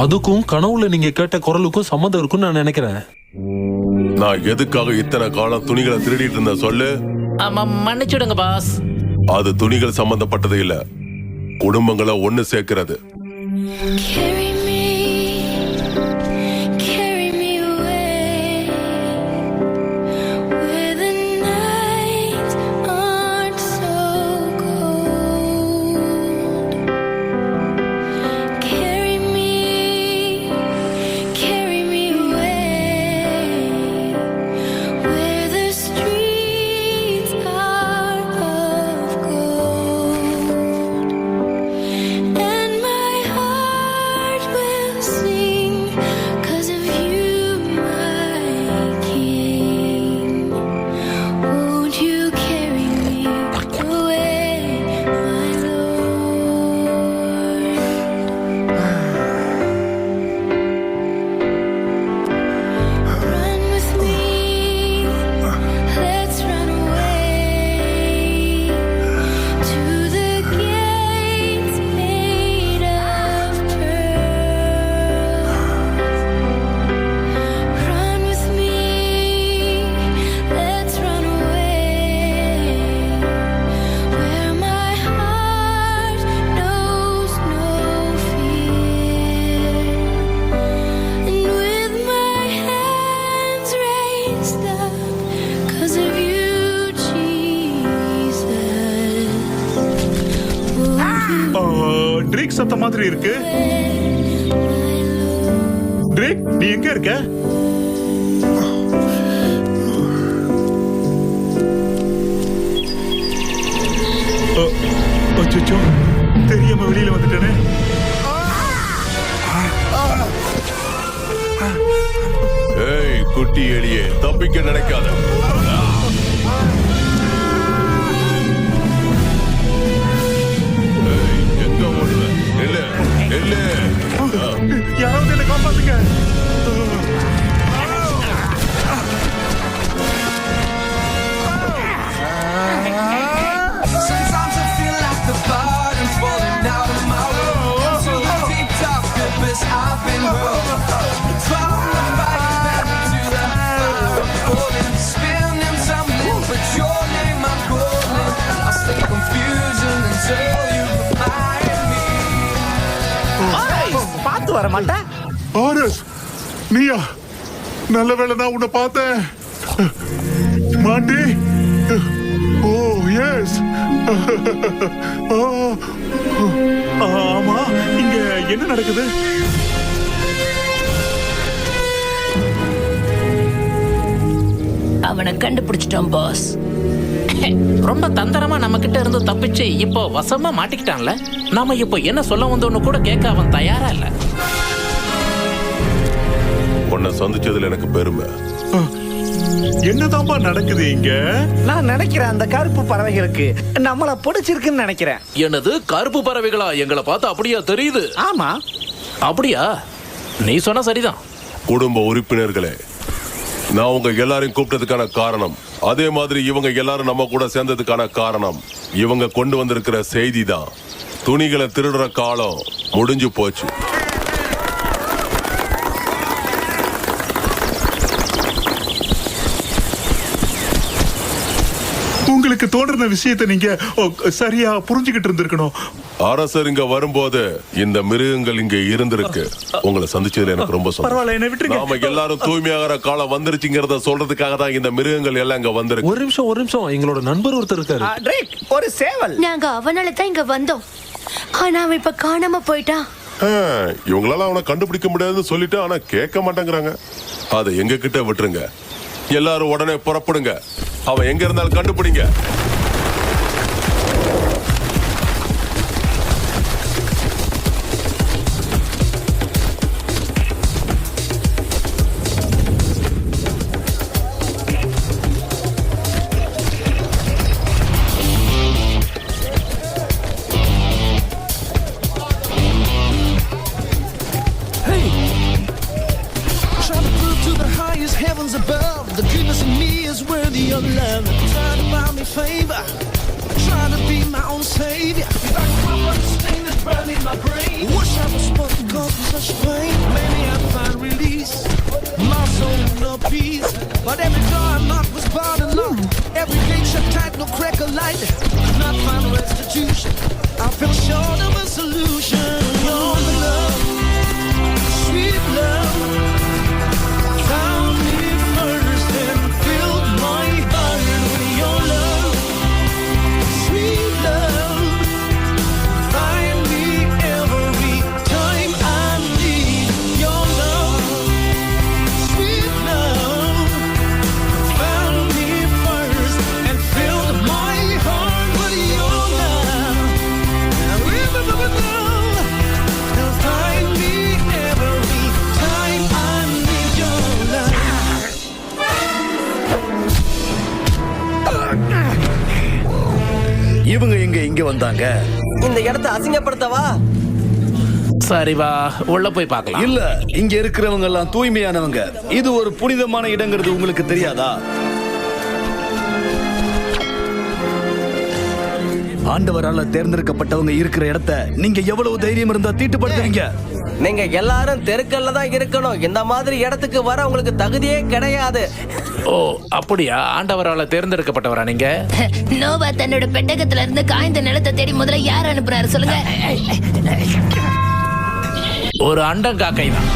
[SPEAKER 3] அதுக்கும் கனவுல நீங்க கேட்ட குரலுக்கும் சம்மந்தம் இருக்குன்னு நான் நினைக்கிறேன்.
[SPEAKER 10] நான் எதுக்காக இத்தனை காலம் துணிகளை திருடிட்டு இருந்த சொல்லு.
[SPEAKER 9] மன்னிச்சுடுங்க பாஸ்.
[SPEAKER 10] அது துணிகள் சம்பந்தப்பட்டது இல்ல, குடும்பங்களை ஒண்ணு சேர்க்கிறது.
[SPEAKER 1] ட்ரீக் சத்த மாதிரி இருக்கு. ட்ரீக், நீ எங்க இருக்க? அச்சச்சோ, தெரியாம வெளியில வந்துட்டேனே.
[SPEAKER 10] ஏய் குட்டி எலியே, தப்பிக்க நினைக்காத.
[SPEAKER 1] யாராவது என்ன காப்பாத்துங்க.
[SPEAKER 2] Sometimes I feel like the bottom falling out of my world. Into the deep dark abyss I've been hurled. From the fire to the fire, falling, spinning, tumbling, but your name I'm calling. I stay confusion until you remind me.
[SPEAKER 6] பார்த்து வர மாட்டேன்.
[SPEAKER 1] R Us, நீயா? நல்ல வேளை நான் உன்னை பார்த்தேன். மாண்டி. ஓ S. ஆமா, இங்க என்ன நடக்குது?
[SPEAKER 5] அவனை கண்டுபிடிச்சிட்டோம் பாஸ்.
[SPEAKER 9] ரொம்ப தந்திரமா நம்ம கிட்ட இருந்து தப்பிச்சு இப்போ வசமா மாட்டிக்கிட்டான்ல. நாம இப்போ என்ன சொல்ல வந்தோன்னு கூட கேட்க அவன் தயாரா இல்ல.
[SPEAKER 10] உன்னை சந்திச்சதுல எனக்கு பெருமை.
[SPEAKER 1] என்னதான்பா நடக்குது இங்க?
[SPEAKER 6] நான் நினைக்கிறேன் அந்த கருப்பு பறவைகளுக்கு நம்மள பிடிச்சிருக்குன்னு நினைக்கிறேன்.
[SPEAKER 9] என்னது கருப்பு பறவைகளா? எங்களை பார்த்தா அப்படியா தெரியுது?
[SPEAKER 6] ஆமா.
[SPEAKER 9] அப்படியா? நீ சொன்ன சரிதான்.
[SPEAKER 10] குடும்ப உறுப்பினர்களே, நான் உங்க எல்லாரையும் கூப்பிட்டதுக்கான காரணம், அதே மாதிரி இவங்க எல்லாரும் நம்ம கூட சேர்ந்ததுக்கான காரணம், இவங்க கொண்டு வந்திருக்கிற செய்தி தான். துணிகளை திருடுற காலம் முடிஞ்சு போச்சு.
[SPEAKER 1] உங்களுக்கு தோன்ற விஷயத்தை நீங்க சரியா புரிஞ்சுக்கிட்டு இருந்திருக்கணும்.
[SPEAKER 10] அரசர் இங்க வரும்போது இந்த மிருகங்கள் இங்க இருந்திருக்கு. உங்களை சந்திச்சதுல எனக்கு ரொம்ப
[SPEAKER 1] பரவாயில்ல, என்னை விட்டுருங்க.
[SPEAKER 10] நாம எல்லாரும் தூய்மையாகிற காலம் வந்துருச்சுங்கிறத சொல்றதுக்காக தான் இந்த மிருகங்கள் எல்லாம் இங்க வந்திருக்கு.
[SPEAKER 3] ஒரு நிமிஷம், எங்களோட நண்பர் ஒருத்தர் இருக்காரு.
[SPEAKER 6] ட்ரேக், ஒரு சேவல்.
[SPEAKER 4] நாங்க அவனால தான் இங்க வந்தோம். ஆனா அவன் இப்ப காணாம போயிட்டான்.
[SPEAKER 10] இவங்களால அவனை கண்டுபிடிக்க முடியாதுன்னு சொல்லிட்டு ஆனா கேட்க மாட்டேங்கிறாங்க. அதை எங்க கிட்ட விட்டுருங்க. எல்லாரும் உடனே புறப்படுங்க. அவன் எங்க இருந்தாலும் கண்டுபிடிங்க.
[SPEAKER 2] Trying to prove to the highest heavens above the goodness of me is worthy of love. Trying to buy me favor, trying to be my own savior. Like my bloodstained that's burning my brain. Wish I was supposed to go through such pain. Maybe I'd find release, my soul no peace. But every door I knocked was barred and locked. Every gate shut tight, no crack of light. Could not find restitution. I fell short of a solution. You're the love, sweet love. Found me first and filled my heart with your love, sweet love. Find me every time I need your love, sweet love. Found me first and filled my heart with your love. And find me every time I need your love.
[SPEAKER 11] இவங்க இங்க வந்தாங்க.
[SPEAKER 6] இந்த இடத்தை அசிங்கப்படுத்தவா?
[SPEAKER 9] சரி வா, உள்ள போய் பார்க்கலாம்.
[SPEAKER 11] இல்ல, இங்க இருக்கிறவங்க எல்லாம் தூய்மையானவங்க. இது ஒரு புனிதமான இடங்கிறது உங்களுக்கு தெரியாதா? ஆண்டவரால தேர்ந்தெடுக்கப்பட்டவங்க இருக்கிற இடத்தை நீங்க எவ்வளவு தைரியம் இருந்தா தீட்டுப்படுத்துவீங்க?
[SPEAKER 6] நீங்க எல்லாரும் தெருக்கல்ல தான் இருக்கணும். இந்த மாதிரி இடத்துக்கு வர உங்களுக்கு தகுதியே கிடையாது.
[SPEAKER 9] ஓ அப்படியா? ஆண்டவரால தேர்ந்தெடுக்கப்பட்டவரா நீங்க?
[SPEAKER 4] நோவா தன்னோட பெட்டகத்துல இருந்து காய்ந்த நிலத்தை தேடி முதல்ல யார் அனுப்புறாரு சொல்லுங்க.
[SPEAKER 9] ஒரு அண்டங்காக்கை தான்.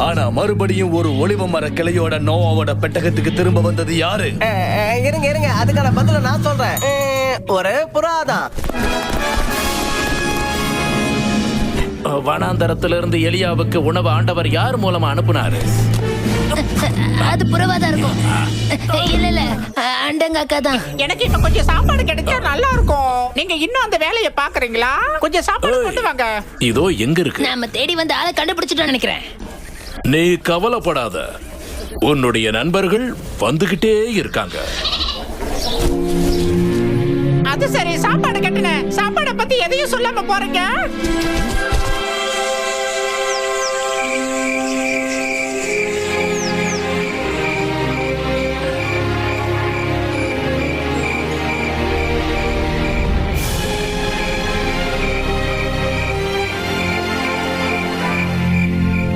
[SPEAKER 11] ஆனா மறுபடியும் ஒரு ஒளிவ மர கிளையோட நோவாவோட பெட்டகத்துக்கு திரும்ப வந்தது யாரு?
[SPEAKER 6] இருங்க, அதுக்கான பதில நான் சொல்றேன். ஒரு புறாதான்.
[SPEAKER 9] வனாந்தரத்திலிருந்து எலியாவுக்கு உணவு ஆண்டவர் யார் மூலமா அனுப்புனாரு?
[SPEAKER 4] அது புறவாதான் இருக்கும். இல்ல அண்டங்காக்கா தான்.
[SPEAKER 5] எனக்கு இப்ப கொஞ்சம் சாப்பாடு கிடைச்சா நல்லா இருக்கும். நீங்க இன்னும் அந்த வேலையை பாக்குறீங்களா? கொஞ்சம் சாப்பாடு கொண்டு வாங்க.
[SPEAKER 9] இதோ எங்க இருக்கு.
[SPEAKER 4] நாம தேடி வந்து ஆளை கண்டுபிடிச்சிட்டோம் நினைக்கிறேன்.
[SPEAKER 9] நீ கவலைப்படாத, உன்னுடைய நண்பர்கள் வந்துகிட்டே இருக்காங்க.
[SPEAKER 5] அது சரி, சாப்பாடு கட்டுன. சாப்பாடை பத்தி எதையும் சொல்லாம போறீங்க.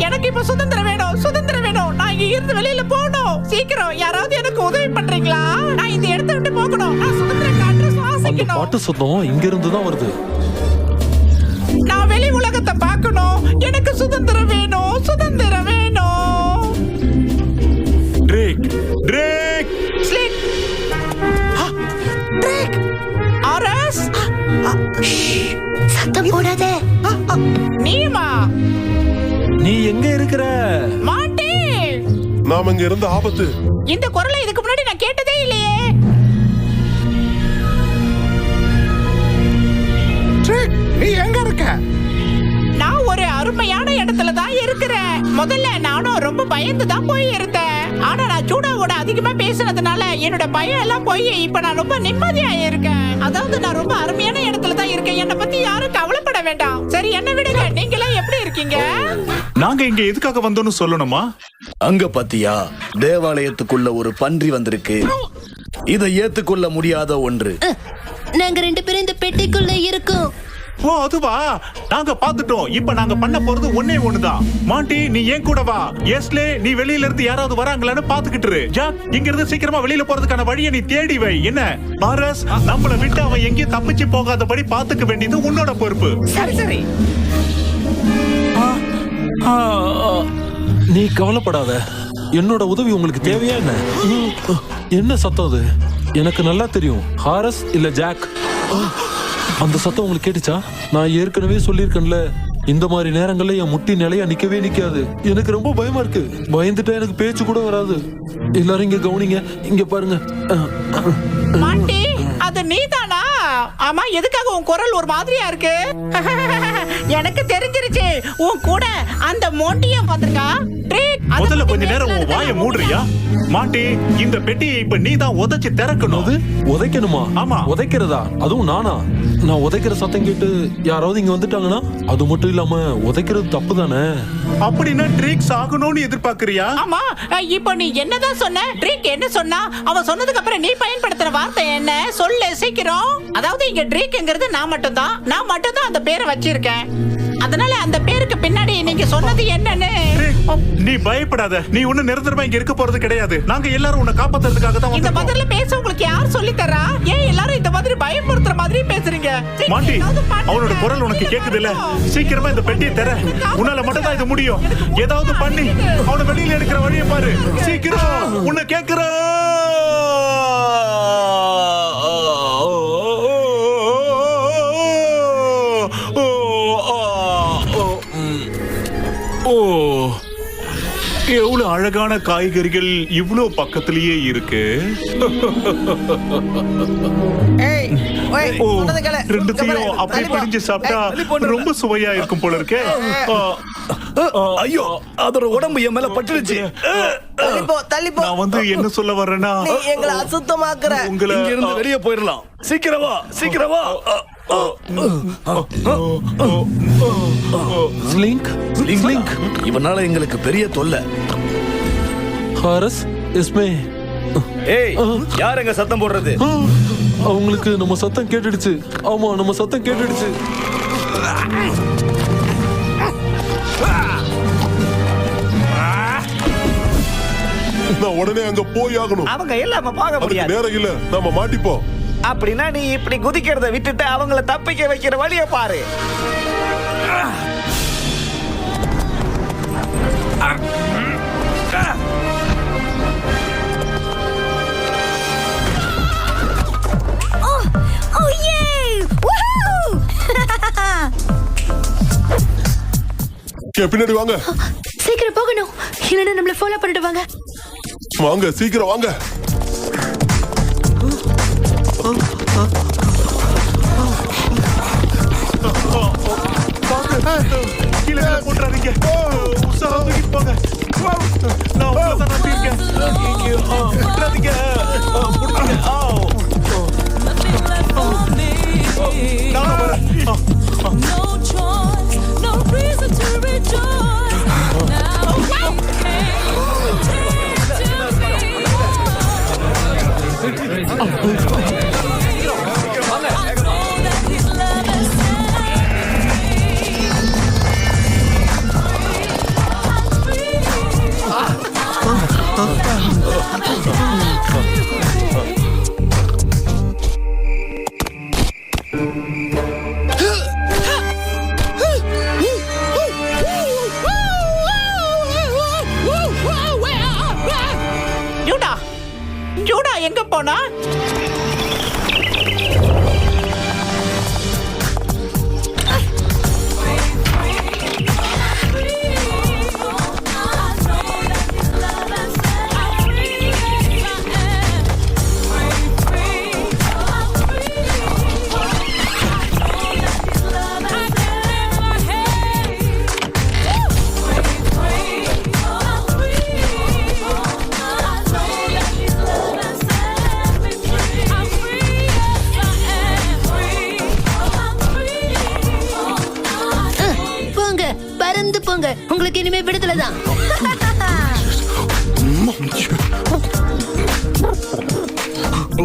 [SPEAKER 5] எனக்கு இப்ப சுதந்திரம் வேணும், சுதந்திரம் வேணும். நான் இங்க இருந்து வெளியில போகணும். சீக்கிரம் யாராவது எனக்கு உதவி பண்றீங்களா? நான் இந்த இடத்தை விட்டு போகணும். நான் சுதந்திர காற்று
[SPEAKER 3] அந்த
[SPEAKER 5] சுவாசிக்கணும்.
[SPEAKER 3] பாட்டு சத்தம் இங்க இருந்து தான் வருது.
[SPEAKER 5] நான் வெளி உலகத்தை பார்க்கணும். எனக்கு சுதந்திரம் வேணும், சுதந்திரம் வேணும்.
[SPEAKER 1] ட்ரேக், ட்ரேக்,
[SPEAKER 5] ஸ்லிக். ட்ரேக். ஆரஸ்.
[SPEAKER 4] சத்தம் போடாதே.
[SPEAKER 5] நீமா?
[SPEAKER 3] நீ எங்க இருக்கிற?
[SPEAKER 5] மாட்டி.
[SPEAKER 10] நாம இங்க இருந்த ஆபத்து.
[SPEAKER 5] இந்த குரலை இதுக்கு முன்னாடி நான் கேட்டதே இல்லையே.
[SPEAKER 7] நீ எங்க இருக்க?
[SPEAKER 5] நான் ஒரு அருமையான இடத்துல தான் இருக்கிறேன். முதல்ல நானும் ரொம்ப பயந்து தான் போய் இருந்தேன். ஆனா நான் ஜூடாவோட அதிகமா பேசுனதுனால என்னோட பயம் எல்லாம் போய் இப்ப நான் ரொம்ப நிம்மதியா இருக்கேன். அதாவது நான் ரொம்ப அருமையான இடத்துல தான் இருக்கேன். என்னை பத்தி யாரும் கவலைப்பட வேண்டாம். சரி, என்ன விடுங்க. நீங்களாம் எப்படி இருக்கீங்க?
[SPEAKER 1] நாங்க இங்க எதுக்காக வந்தோம்னு சொல்லணுமா?
[SPEAKER 11] அங்க பாத்தியா, தேவாலயத்துக்குள்ள ஒரு பன்றி வந்திருக்கு. இதை ஏத்துக்கொள்ள முடியாத ஒன்று.
[SPEAKER 4] நாங்க 2 பேரும் இந்த பெட்டிக்குள்ள இருக்கோம்.
[SPEAKER 1] ஓ, அதுவா? நாங்க பாத்துட்டோம். இப்ப நாங்க பண்ண போறது ஒன்னே ஒண்ணுதான். மாண்டி, நீ ஏன் கூட வா. எஸ்லே, நீ வெளியில இருந்து யாராவது வராங்களான்னு பாத்துக்கிட்டு இரு. ஜாக், இங்க இருந்து சீக்கிரமா வெளியில போறதுக்கான வழியை நீ தேடி வை. என்ன பாரஸ், நம்மள விட்டு அவன் எங்கேயும் தப்பிச்சு போகாதபடி பாத்துக்க வேண்டியது உன்னோட பொறுப்பு.
[SPEAKER 5] சரி சரி.
[SPEAKER 3] நீ கவலைப்படாத. என்னோட உதவி உங்களுக்கு தேவையா என்ன? என்ன சத்தம் அது? எனக்கு நல்லா தெரியும். ஹாரஸ் இல்ல ஜாக். அந்த சத்தம் உங்களுக்கு கேட்டுச்சா? நான் ஏற்கனவே சொல்லியிருக்கேன்ல, இந்த மாதிரி நேரங்கள்ல என் முட்டி நிலையா நிக்கவே நிக்காது. எனக்கு ரொம்ப பயமா இருக்கு. பயந்துட்டா எனக்கு பேச்சு கூட வராது. எல்லாரும் இங்க கவனிங்க. இங்க பாருங்க.
[SPEAKER 5] மாண்டி, அது நீதானா? ஆமா, எதுக்காக உன் குரல் ஒரு மாதிரியா இருக்கு? எனக்கு தெரிஞ்சிருச்சு. உன் கூட அந்த மோண்டியம் வந்திருக்கா.
[SPEAKER 1] முதல்ல கொஞ்ச நேரம் உன் வாயை மூடுறியா? மாண்டி, இந்த பெட்டியை இப்ப நீ தான் உதைச்சு திறக்கணும்.
[SPEAKER 3] அது உதைக்கணுமா?
[SPEAKER 1] ஆமா.
[SPEAKER 3] உதைக்கிறதா? அதுவும் நானா? நான் உதைக்கிற சத்தம் கேட்டு யாராவது இங்க வந்துட்டாங்கன்னா அது மட்டும் இல்லாம உதைக்கிறது தப்பு தானே?
[SPEAKER 1] அப்படின்னா ட்ரிக்ஸ் ஆகணும்னு எதிர்பார்க்கறியா?
[SPEAKER 5] ஆமா, இப்போ நீ என்னதான் சொன்ன? ட்ரிக் என்ன சொன்னா? அவன் சொன்னதுக்கு அப்புறம் நீ பயன்படுத்துற வார்த்தை என்ன? சொல்லு சீக்கிரம். அதாவது இங்க ட்ரிக்ங்கிறது நான் மட்டும் தான் அந்த பேரை வச்சிருக்கேன். அதனால அந்த பேருக்கு பின்னாடி நீங்க சொன்னது என்னன்னு.
[SPEAKER 1] நீ பயப்படாத. நீ ஒண்ணு நிரந்தரமா இங்க இருக்க போறது கிடையாது. நாங்க எல்லாரும் உன்னை காப்பாத்துறதுக்காக தான்
[SPEAKER 5] இந்த
[SPEAKER 1] வந்திருக்கோம்.
[SPEAKER 5] பதில பேச உங்களுக்கு யார் சொல்லி தரா? ஏன் எல்லாரும் இந்த மாதிரி பயமுறுத்துற மாதிரி பேசுறீங்க?
[SPEAKER 1] மாண்டி, அவனோட குரல் உனக்கு கேக்குது இல்ல? சீக்கிரமா இந்த பெட்டியை தர. உன்னால மட்டும் தான் இது முடியும். ஏதாவது பண்ணி அவனை வெளியில எடுக்கிற வழியை பாரு. சீக்கிரம், உன்னை கேக்குறேன். எவ்வளவு அழகான காய்கறிகள் இவ்வளவு பக்கத்திலேயே இருக்கு. ஓ, ரெண்டுத்தையும் அப்படி பிடிஞ்சு சாப்பிட்டா ரொம்ப சுவையா இருக்கும் போல இருக்கே.
[SPEAKER 11] ஐயோ, அதோட உடம்பு என் மேல பட்டுருச்சு.
[SPEAKER 1] நான் வந்து என்ன சொல்ல வர்றேன்னா,
[SPEAKER 6] எங்களை அசுத்தமாக்குற.
[SPEAKER 1] உங்களை
[SPEAKER 11] இங்க இருந்து வெளியே போயிடலாம். சீக்கிரமா சீக்கிரமா.
[SPEAKER 3] ஸ்லிங்க், ஸ்லிங்க்.
[SPEAKER 11] இவனால எங்களுக்கு பெரிய தொல்லை.
[SPEAKER 3] ஹாரஸ், எஸ்மே.
[SPEAKER 11] ஏய், யார் எங்க சத்தம் போடுறது?
[SPEAKER 3] அவங்களுக்கு நம்ம சத்தம் கேட்டுடுச்சு. ஆமா, நம்ம சத்தம் கேட்டுடுச்சு.
[SPEAKER 10] நான் உடனே அங்க போய் ஆகணும்.
[SPEAKER 6] அவங்க இல்லாம பார்க்க முடியாது.
[SPEAKER 10] நேரம் இல்ல, நாம மாட்டிப்போம்.
[SPEAKER 6] அப்படின்னா நீ இப்படி குதிக்கிறத விட்டுட்டு அவங்கள தப்பிக்க வைக்கிற வழியை பாரு.
[SPEAKER 10] பின்னாடி வாங்க.
[SPEAKER 4] சீக்கிரம் போகணும், இல்லைன்னா நம்மள ஃபாலோ பண்ணிடுவாங்க.
[SPEAKER 10] வாங்க, சீக்கிரம் வாங்க.
[SPEAKER 1] கீழே போட்டுறாதீங்க. உற்சாகம் தூக்கிட்டு போங்க. நான் உங்களை தான் நம்பியிருக்கேன். விட்டுறாதீங்க. பிடிச்சிங்க. நானும் வரேன்.
[SPEAKER 5] ஜூடா எங்க போனா?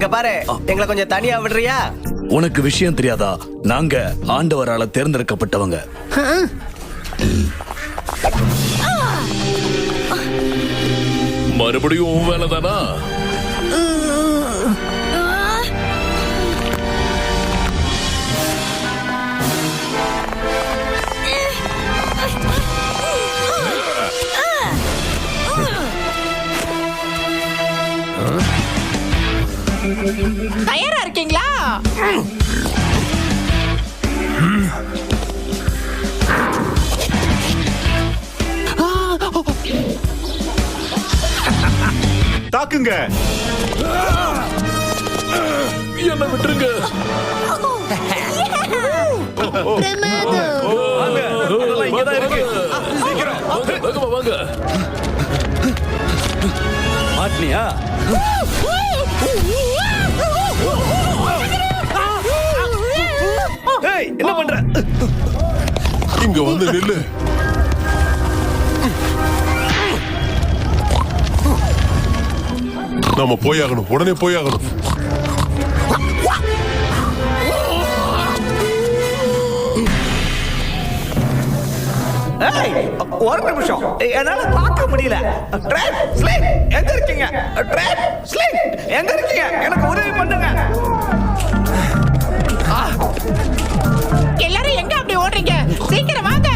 [SPEAKER 13] இங்க பாரு, எங்களை கொஞ்சம் தனியா விடுறியா?
[SPEAKER 11] உனக்கு விஷயம் தெரியாதா? நாங்க ஆண்டவரால தேர்ந்தெடுக்கப்பட்டவங்க.
[SPEAKER 12] மறுபடியும் உன் வேலைதானா?
[SPEAKER 5] தயாரா இருக்கீங்களா?
[SPEAKER 1] தாக்குங்க.
[SPEAKER 12] என்ன விட்டுருங்க.
[SPEAKER 11] இங்கதான் இருக்கு.
[SPEAKER 12] வேகமா வாங்க.
[SPEAKER 11] மாட்டினியா? ஏய், என்ன பண்ற?
[SPEAKER 10] இங்க வந்து நில்லு. நாம போயாகணும், உடனே போயாகணும்.
[SPEAKER 6] ஏய், ஒரு நிமிஷம், என்னால பார்க்க முடியல. ட்ரெட் ஸ்லிங், எங்க இருக்கீங்க? ட்ரெட் ஸ்லிங், எங்க இருக்கீங்க? எனக்கு உதவி பண்ணுங்க.
[SPEAKER 5] எல்லாரும் எங்க அப்படி ஓடுறீங்க? சீக்கிரம் வாங்க.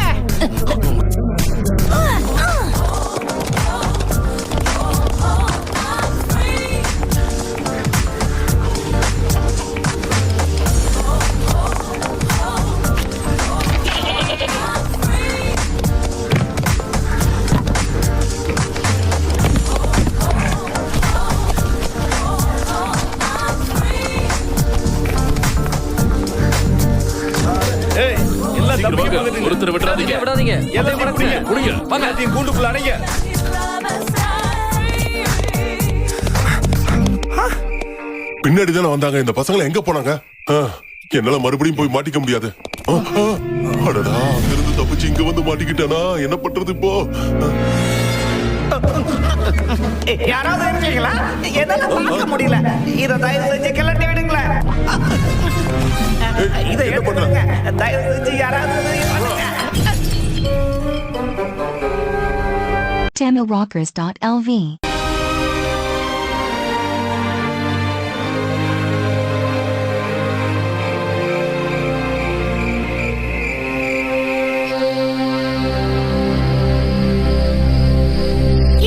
[SPEAKER 11] ஏய், எல்லாம்
[SPEAKER 12] சீக்கிரம்
[SPEAKER 11] தப்பிக்க
[SPEAKER 12] வாங்க.
[SPEAKER 11] பார்க்குறீங்க.
[SPEAKER 12] ஒருத்தரை விட்டுறாதீங்க.
[SPEAKER 11] எல்லாத்தையும் பிடிங்க.
[SPEAKER 12] புடிங்க.
[SPEAKER 11] எல்லாத்தையும் கூண்டுக்குள்ள அடைங்க.
[SPEAKER 10] பின்னாடி தானே வந்தாங்க. இந்த பசங்களை எங்க போனாங்க? என்னால மறுபடியும் போய் மாட்டிக்க முடியாது. அடடா, அங்கிருந்து தப்பிச்சு இங்க வந்து மாட்டிக்கிட்டானா? என்ன பண்றது இப்போ?
[SPEAKER 6] யாராவது இருக்கீங்களா? என்னால பார்க்க முடியல. இதை தயவு செஞ்சு கிளட்டி விடுங்களேன். இதை
[SPEAKER 10] என்ன பண்ற?
[SPEAKER 6] எடுத்துக்கோங்க. தயவு செஞ்சு யாராவது உதவி பண்ணுங்க.
[SPEAKER 14] TamilRockers.lv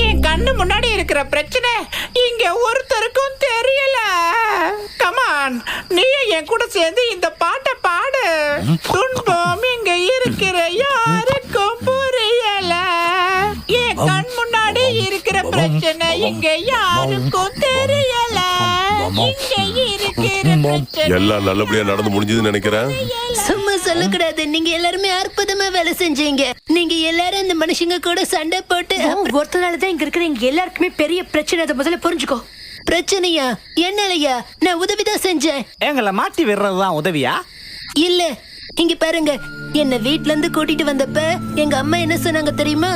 [SPEAKER 5] என் கண்ணு முன்னாடி இருக்கிற பிரச்சனை இங்க ஒருத்தருக்கும் தெரியல. கமான், நீயும் என் கூட சேர்ந்து இந்த பாட்டை பாடு. துன்பம் இங்க இருக்கிற யாருக்கும் புரியல. என் கண் முன்னாடி இருக்கிற பிரச்சனை இங்க யாருக்கும் தெரியல. இங்க இருக்கிற பிரச்சனை
[SPEAKER 10] எல்லாம் நல்லபடியா நடந்து முடிஞ்சதுன்னு நினைக்கிறேன்.
[SPEAKER 4] சும்மா சொல்லக்கூடாது. நீங்க எல்லாருமே அற்புதமா வேலை செஞ்சீங்க. நீங்க எல்லாரும் இந்த மனுஷங்க கூட சண்டை போட்டு ஒருத்தனாலதான் இங்க இருக்கிற எங்க எல்லாருக்குமே பெரிய பிரச்சனை. அதை முதல்ல புரிஞ்சுக்கோ. பிரச்சனையா? என்னாலயா? நான் உதவிதான் செஞ்சேன்.
[SPEAKER 6] எங்களை மாட்டி விடுறதுதான் உதவியா?
[SPEAKER 4] இல்ல, இங்க பாருங்க. என்ன வீட்ல இருந்து கூட்டிட்டு வந்தப்ப எங்க அம்மா என்ன சொன்னாங்க தெரியுமா?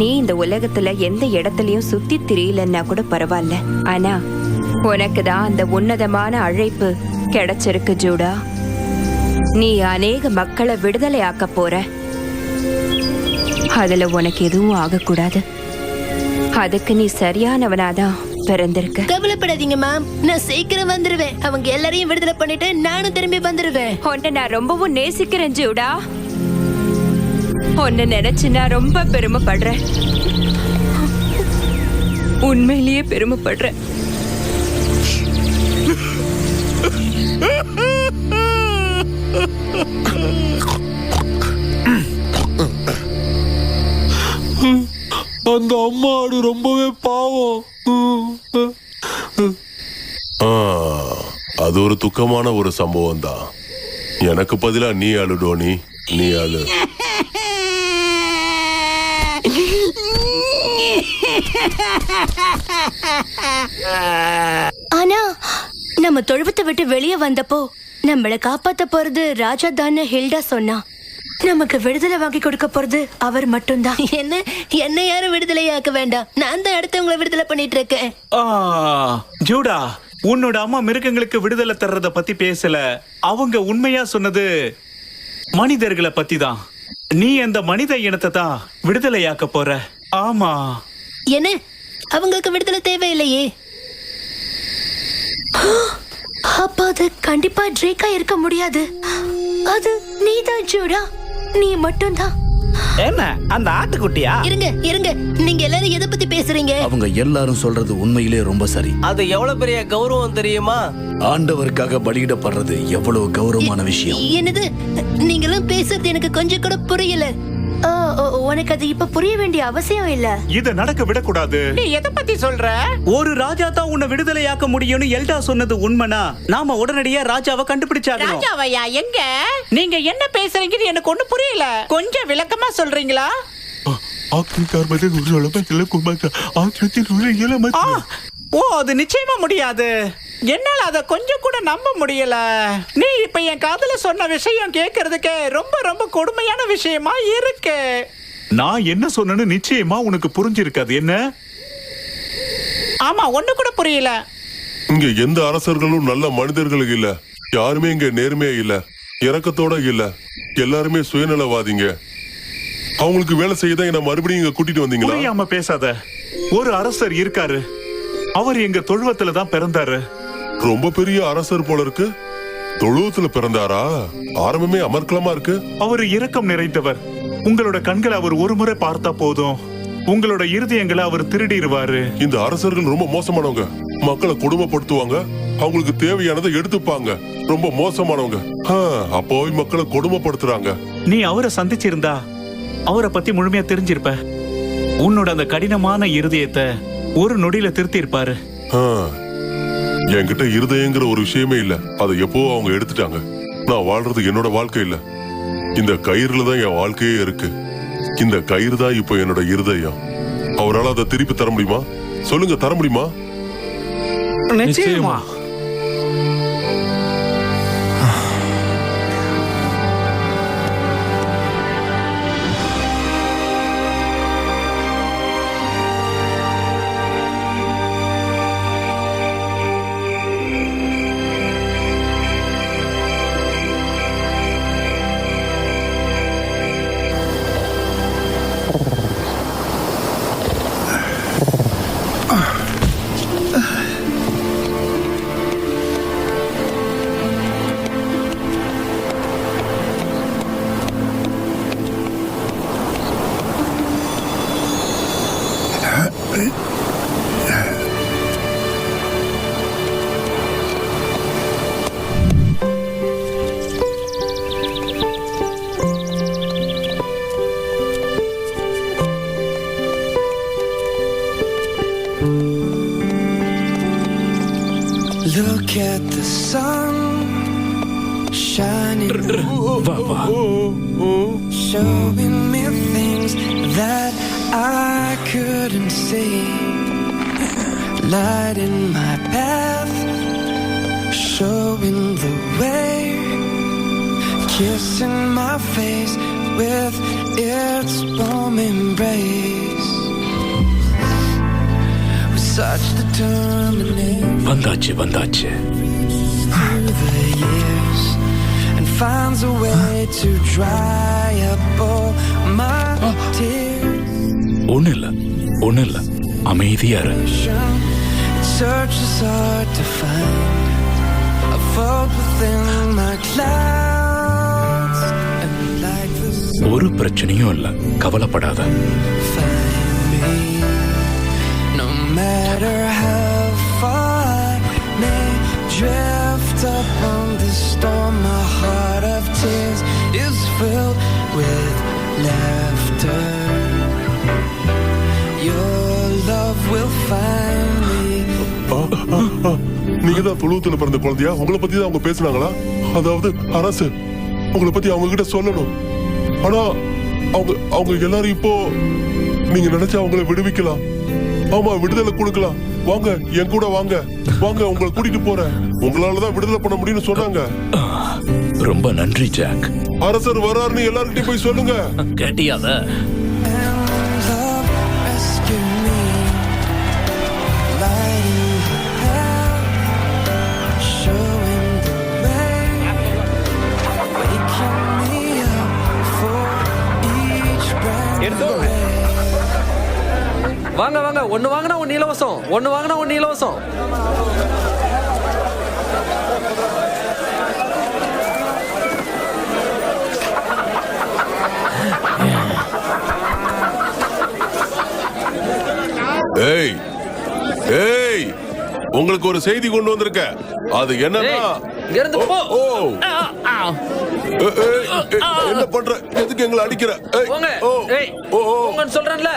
[SPEAKER 8] நீ இந்த உலகத்துல எந்த இடத்துலயும் சுத்தி திரியலன்னா கூட பரவாயில்ல, ஆனா உனக்கு தான் அந்த உன்னதமான அழைப்பு கிடைச்சிருக்கு ஜூடா. நீ அநேக மக்களை விடுதலை ஆக்க போற. அதுல உனக்கு எதுவும் ஆகக்கூடாது. அதுக்கு நீ சரியானவனாதான் பிறந்திருக்க.
[SPEAKER 4] கவலைப்படாதீங்க மேம், நான் சீக்கிரம் வந்துருவேன். அவங்க எல்லாரையும் விடுதலை பண்ணிட்டு நானும் திரும்பி வந்துருவேன்.
[SPEAKER 8] உன்னை நான் ரொம்பவும் நேசிக்கிறேன் ஜூடா. உன்னை நினைச்சு நான் ரொம்ப பெருமைப்படுறேன். உண்மையிலேயே பெருமைப்படுறேன்.
[SPEAKER 3] அந்த அம்மா ஆடு ரொம்பவே பாவம்.
[SPEAKER 10] அது ஒரு துக்கமான ஒரு சம்பவம் தான். எனக்கு பதிலா நீ அழு டோனி, நீ அழு.
[SPEAKER 4] ஆனா நம்ம தொழுவத்தை விட்டு வெளியே வந்தப்போ நம்மள காப்பாத்த போறது ராஜா தானே ஹில்டா சொன்னா. நமக்கு விடுதலை வாங்கி கொடுக்க போறது அவர் மட்டும்தான். என்ன யாரும் விடுதலை ஆக்க வேண்டாம். நான் தான் அடுத்தவங்களை விடுதலை பண்ணிட்டு இருக்கேன்.
[SPEAKER 6] ஜூடா,
[SPEAKER 1] உன்னோட அம்மா மிருகங்களுக்கு விடுதலை தர்றத பத்தி பேசல. அவங்க உண்மையா சொன்னது மனிதர்களை பத்தி தான். நீ அந்த மனித இனத்தை தான் விடுதலையாக்க போற. ஆமா.
[SPEAKER 4] என்ன அவங்களுக்கு விடுதலை தேவையில்லையே? அப்ப அது கண்டிப்பா ட்ரேக்கா இருக்க முடியாது. அது நீதான் ஜூடா, நீ மட்டும்தான்.
[SPEAKER 6] என்ன அந்த ஆட்டுக்குட்டியா?
[SPEAKER 4] இருங்க இருங்க, நீங்க எல்லாரும் எதை பத்தி பேசுறீங்க?
[SPEAKER 11] அவங்க எல்லாரும் சொல்றது உண்மையிலே ரொம்ப சரி.
[SPEAKER 13] அது எவ்வளவு பெரிய கௌரவம் தெரியுமா?
[SPEAKER 11] ஆண்டவருக்காக பலியிடப்படுறது எவ்வளவு கௌரவமான விஷயம்.
[SPEAKER 4] என்னது நீங்களும் பேசுறது எனக்கு கொஞ்சம் கூட புரியல. உனக்கு அது இப்ப புரிய வேண்டிய அவசியம் இல்ல.
[SPEAKER 1] இத நடக்க விடக்கூடாது.
[SPEAKER 5] நீ எதை பத்தி சொல்ற?
[SPEAKER 1] ஒரு ராஜா தான் உன்னை விடுதலையாக்க முடியும்னு எல்டா சொன்னது உண்மைனா நாம உடனடியா ராஜாவை கண்டுபிடிச்சாகணும்.
[SPEAKER 5] ராஜாவையா? எங்க? நீங்க என்ன பேசுறீங்கன்னு எனக்கு ஒண்ணு புரியல. கொஞ்சம் விளக்கமா சொல்றீங்களா? ஓ, அது நிச்சயமா முடியாது. என்னால அத கொஞ்சம் கூட நம்ப முடியல. நீ இப்ப என் காதுல சொன்ன விஷயம் கேக்குறதுக்கு ரொம்ப ரொம்ப கொடுமையான விஷயமா இருக்கு.
[SPEAKER 1] நான் என்ன சொன்னேன்னு நிச்சயமா உனக்கு புரிஞ்சிருக்காது. என்ன?
[SPEAKER 5] ஆமா, ஒண்ணு கூட புரியல.
[SPEAKER 10] இங்க எந்த அரசர்களும் நல்ல மனிதர்கள் இல்ல. யாருமே இங்க நேர்மையா இல்ல, இரக்கத்தோட இல்ல. எல்லாருமே சுயநலவாதிங்க. அவங்களுக்கு வேலை செய்யதான் என்ன மறுபடியும் இங்க கூட்டிட்டு வந்தீங்களா?
[SPEAKER 1] புரியாம பேசாத. ஒரு அரசர் இருக்காரு. அவர் எங்க தொழுவத்துல தான் பிறந்தாரு.
[SPEAKER 10] ரொம்ப பெரிய அரசர் போல இருக்கு. தொழுவத்துல பிறந்தாரா? ஆரம்பமே அமர்க்கலமா இருக்கு.
[SPEAKER 1] அவர் இரக்கம் நிறைந்தவர். உங்களோட கண்களை அவர் ஒரு முறை பார்த்தா போதும், உங்களோட இருதயங்களை அவர் திருடிடுவாரு.
[SPEAKER 10] இந்த அரசர்கள் ரொம்ப மோசமானவங்க. மக்களை கொடுமைப்படுத்துவாங்க, அவங்களுக்கு தேவையானதை எடுத்துப்பாங்க. ரொம்ப மோசமானவங்க. அப்போவே மக்களை கொடுமைப்படுத்துறாங்க.
[SPEAKER 1] நீ அவரை சந்திச்சிருந்தா அவரை பத்தி முழுமையா தெரிஞ்சிருப்ப. உன்னோட அந்த கடினமான இருதயத்தை ஒரு நொடியில திருத்தி இருப்பாரு.
[SPEAKER 10] என்கிட்ட இருதயங்கிற ஒரு விஷயமே இல்ல. அதை எப்போ அவங்க எடுத்துட்டாங்க. நான் வாழ்றது என்னோட வாழ்க்கை இல்ல. இந்த கயிறுல தான் என் வாழ்க்கையே இருக்கு. இந்த கயிறு தான் இப்போ என்னோட இருதயம். அவரால் அதை திருப்பி தர முடியுமா? சொல்லுங்க, தர முடியுமா?
[SPEAKER 6] நிச்சயமா.
[SPEAKER 2] Look at the sun shining, showing me things that I couldn't see. Light in my path, showing the way, kissing my face with its warm embrace. With such determination,
[SPEAKER 12] வந்தாச்சு வந்தாச்சு.
[SPEAKER 2] through the years and finds a way to dry up all my tears.
[SPEAKER 12] ஒண்ணு இல்ல, அமைதியா இரு.
[SPEAKER 2] It searches hard to find a fault within my clouds, and like the sun,
[SPEAKER 12] ஒரு பிரச்சனையும் இல்ல, கவலைப்படாத.
[SPEAKER 2] find me. No matter how far I may drift up on the storm, my heart of tears is filled with laughter. Your love will find me.
[SPEAKER 10] நீங்க தான் தொழுவத்துல பிறந்த குழந்தையா? உங்களை பத்தி தான் அவங்க பேசுனாங்களா? அதாவது அரசு உங்களை பத்தி அவங்க கிட்ட சொல்லணும். ஆனா அவங்க எல்லாரும் இப்போ நீங்க நினைச்சா அவங்களை விடுவிக்கலாம். ஆமா, விடுதலை கொடுக்கலாம். வாங்க, என் கூட வாங்க. உங்களை கூட்டிட்டு போறேன். உங்களாலதான் விடுதலை பண்ண முடியும்னு சொன்னாங்க.
[SPEAKER 12] ரொம்ப நன்றி ஜாக்.
[SPEAKER 10] அரசர் வர்றாருன்னு எல்லார்கிட்டயும் போய் சொல்லுங்க.
[SPEAKER 12] கேட்டியாத?
[SPEAKER 2] And love rescue me. Light in my path,
[SPEAKER 3] ஒன்னு வாங்கினா ஒன்னு இலவசம், ஒன்னு வாங்கினா ஒன்னு இலவசம்.
[SPEAKER 10] ஏய் ஏய், உங்களுக்கு ஒரு செய்தி கொண்டு வந்திருக்க. அது என்னன்னா,
[SPEAKER 3] இங்க இருந்து போ.
[SPEAKER 10] ஓ என்ன பண்ற? எதுக்கு எங்களை அடிக்கிற?
[SPEAKER 3] போங்க. ஏய் போங்கன்னு சொல்றேன்ல.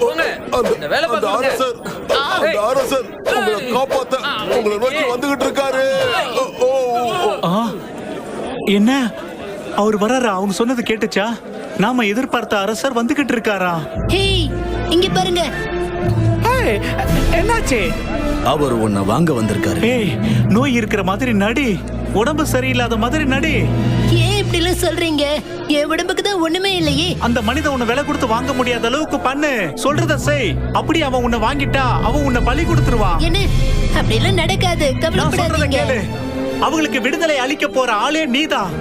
[SPEAKER 3] போங்க. இந்த வேலை
[SPEAKER 10] அந்த அரசர், அந்த அரசர் உங்களை காப்பாத்த உங்களை நோக்கி வந்துகிட்டு இருக்காரு.
[SPEAKER 1] என்ன அவர் வராரா? அவங்க சொன்னது கேட்டுச்சா? நாம எதிர்பார்த்த அரசர் வந்துகிட்டு இருக்காரா?
[SPEAKER 4] ஹேய், இங்க பாருங்க.
[SPEAKER 6] என்னாச்சு?
[SPEAKER 11] அவர் உன்னை வாங்க வந்திருக்காரு.
[SPEAKER 1] ஏய், நோய் இருக்கிற மாதிரி நடி, உடம்பு சரியில்லாத மாதிரி நடி.
[SPEAKER 4] ஏன் இப்படி எல்லாம் சொல்றீங்க? என் உடம்புக்கு தான் ஒண்ணுமே இல்லையே.
[SPEAKER 1] அந்த மனிதன் உன்னை விலை கொடுத்து வாங்க முடியாத அளவுக்கு பண்ணு, சொல்றத செய். அப்படி அவன் உன்னை வாங்கிட்டா அவன் உன்னை பலி கொடுத்துருவான்.
[SPEAKER 4] என்ன? அப்படி எல்லாம் நடக்காது,
[SPEAKER 1] நான் சொல்றத
[SPEAKER 4] கவலைப்படாதீங்க.
[SPEAKER 1] கேளு. அவங்களுக்கு விடுதலை அளிக்க போற ஆளே நீதான்.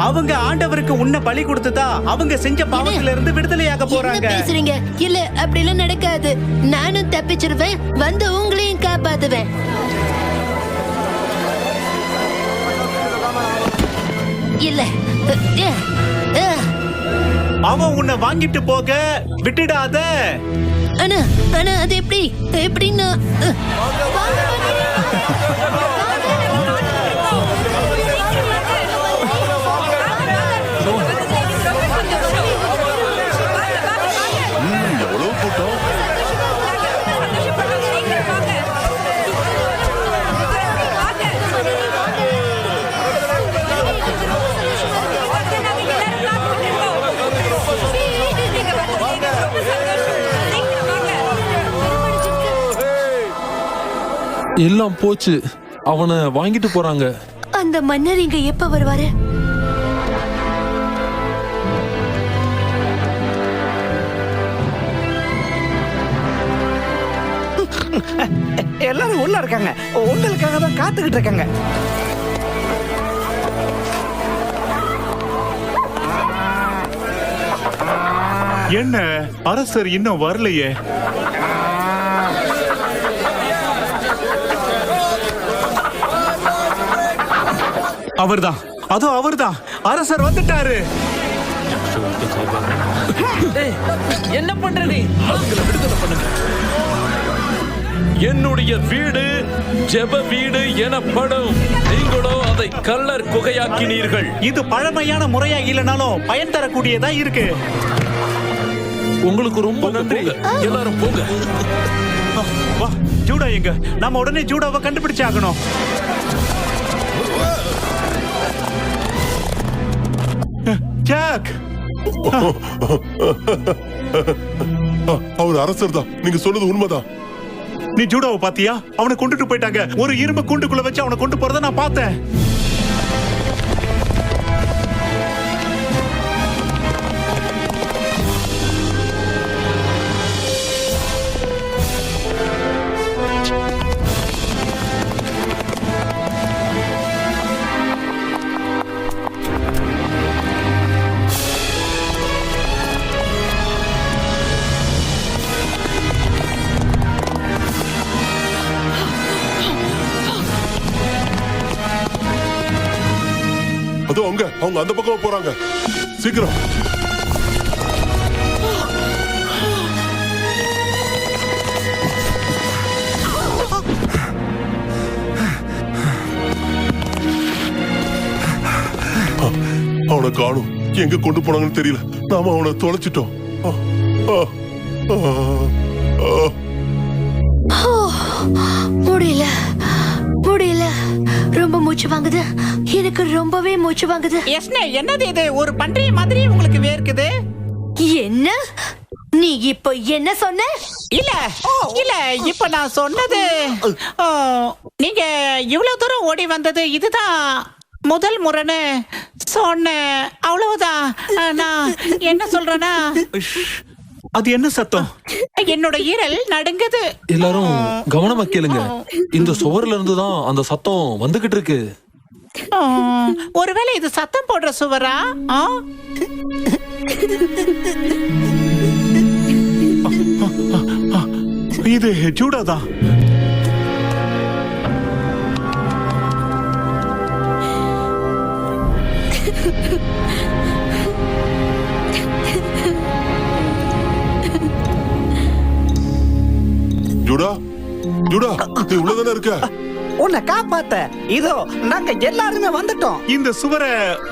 [SPEAKER 1] அவங்க ஆண்டவருக்கு உன்னை பலி கொடுத்துதா அவங்க செஞ்ச பாவத்தில இருந்து விடுதலையாக போறாங்க.
[SPEAKER 4] என்ன பேசுறீங்க? இல்ல, அப்படி எல்லாம் நடக்காது. நானும் தப்பிச்சிருவேன், வந்து உங்களையும் காப்பாத்துவேன். இல்ல,
[SPEAKER 1] அவன் உன்னை வாங்கிட்டு போக விட்டுடாத.
[SPEAKER 4] ஆனா ஆனா அது எப்படி? எப்படின்னா
[SPEAKER 10] எவ்வளவு கூட்டம்!
[SPEAKER 3] எல்லாம் போச்சு. அவனை வாங்கிட்டு போறாங்க.
[SPEAKER 4] அந்த மன்னர் இங்க எப்ப வருவாரு?
[SPEAKER 6] எல்லாரும் உள்ள இருக்காங்க, உங்களுக்காக தான் காத்துக்கிட்டு இருக்காங்க.
[SPEAKER 1] என்ன அரசர் இன்னும் வரலையே? அவர்தான், அதோ அவர்தான், அரசர் வந்துட்டாரு.
[SPEAKER 3] என்ன பண்ற நீ? என்னுடைய வீடு ஜெப வீடு எனப்படும். நீங்களோ அதை கள்ளர் குகையாக்கினீர்கள்.
[SPEAKER 1] இது பழமையான முறையா இல்லைனாலும் பயன் தரக்கூடியதா இருக்கு.
[SPEAKER 3] உங்களுக்கு ரொம்ப நன்றி. எல்லாரும் போங்க.
[SPEAKER 1] வா, ஜூடா எங்க? நாம உடனே ஜூடாவை கண்டுபிடிச்சாகணும். ஜாக்,
[SPEAKER 10] அவர் அரசர் தான். நீங்க சொன்னது உண்மைதான்.
[SPEAKER 1] நீ ஜூடாவை பாத்தியா? அவனை கொண்டுட்டு போயிட்டாங்க. ஒரு இரும்பு கூண்டுக்குள்ள வச்சு அவனை கொண்டு போறத நான் பார்த்தேன்.
[SPEAKER 10] அதோ அவங்க அந்த பக்கம் போறாங்க. சீக்கிரம். அவனை காணும். எங்க கொண்டு போனாங்கன்னு தெரியல. நாம அவனை தொலைச்சிட்டோம்.
[SPEAKER 4] முடியல, முடியல. ரொம்ப மூச்சு வாங்குது. எனக்கு ரொம்பவே மூச்சு வாங்குது.
[SPEAKER 5] என்னது இது? ஒரு பன்றிய மாதிரி உங்களுக்கு வேர்க்குது.
[SPEAKER 4] என்ன? நீ இப்போ என்ன சொன்ன?
[SPEAKER 5] இல்ல இல்ல, இப்ப நான் சொன்னது, நீங்க இவ்வளவு தூரம் ஓடி வந்தது இதுதான் முதல் முறைன்னு சொன்னேன். அவ்வளவுதான். நான் என்ன சொல்றேன்னா,
[SPEAKER 1] அது என்ன சத்தம்?
[SPEAKER 5] என்னோட ஈரல் நடுங்குது.
[SPEAKER 3] எல்லாரும் கவனமா கேளுங்க. இந்த சுவர்ல இருந்து தான் அந்த சத்தம் வந்துகிட்டு இருக்கு.
[SPEAKER 5] ஒருவேளை இது சத்தம் போடுற சுவரா?
[SPEAKER 1] இது ஜூடா தான்.
[SPEAKER 10] ஜூடா ஜூடா நீ உள்ளதானே இருக்க?
[SPEAKER 6] உன்னை காப்பாத்த இதோ நாங்க எல்லாருமே வந்துட்டோம்.
[SPEAKER 1] இந்த சுவரை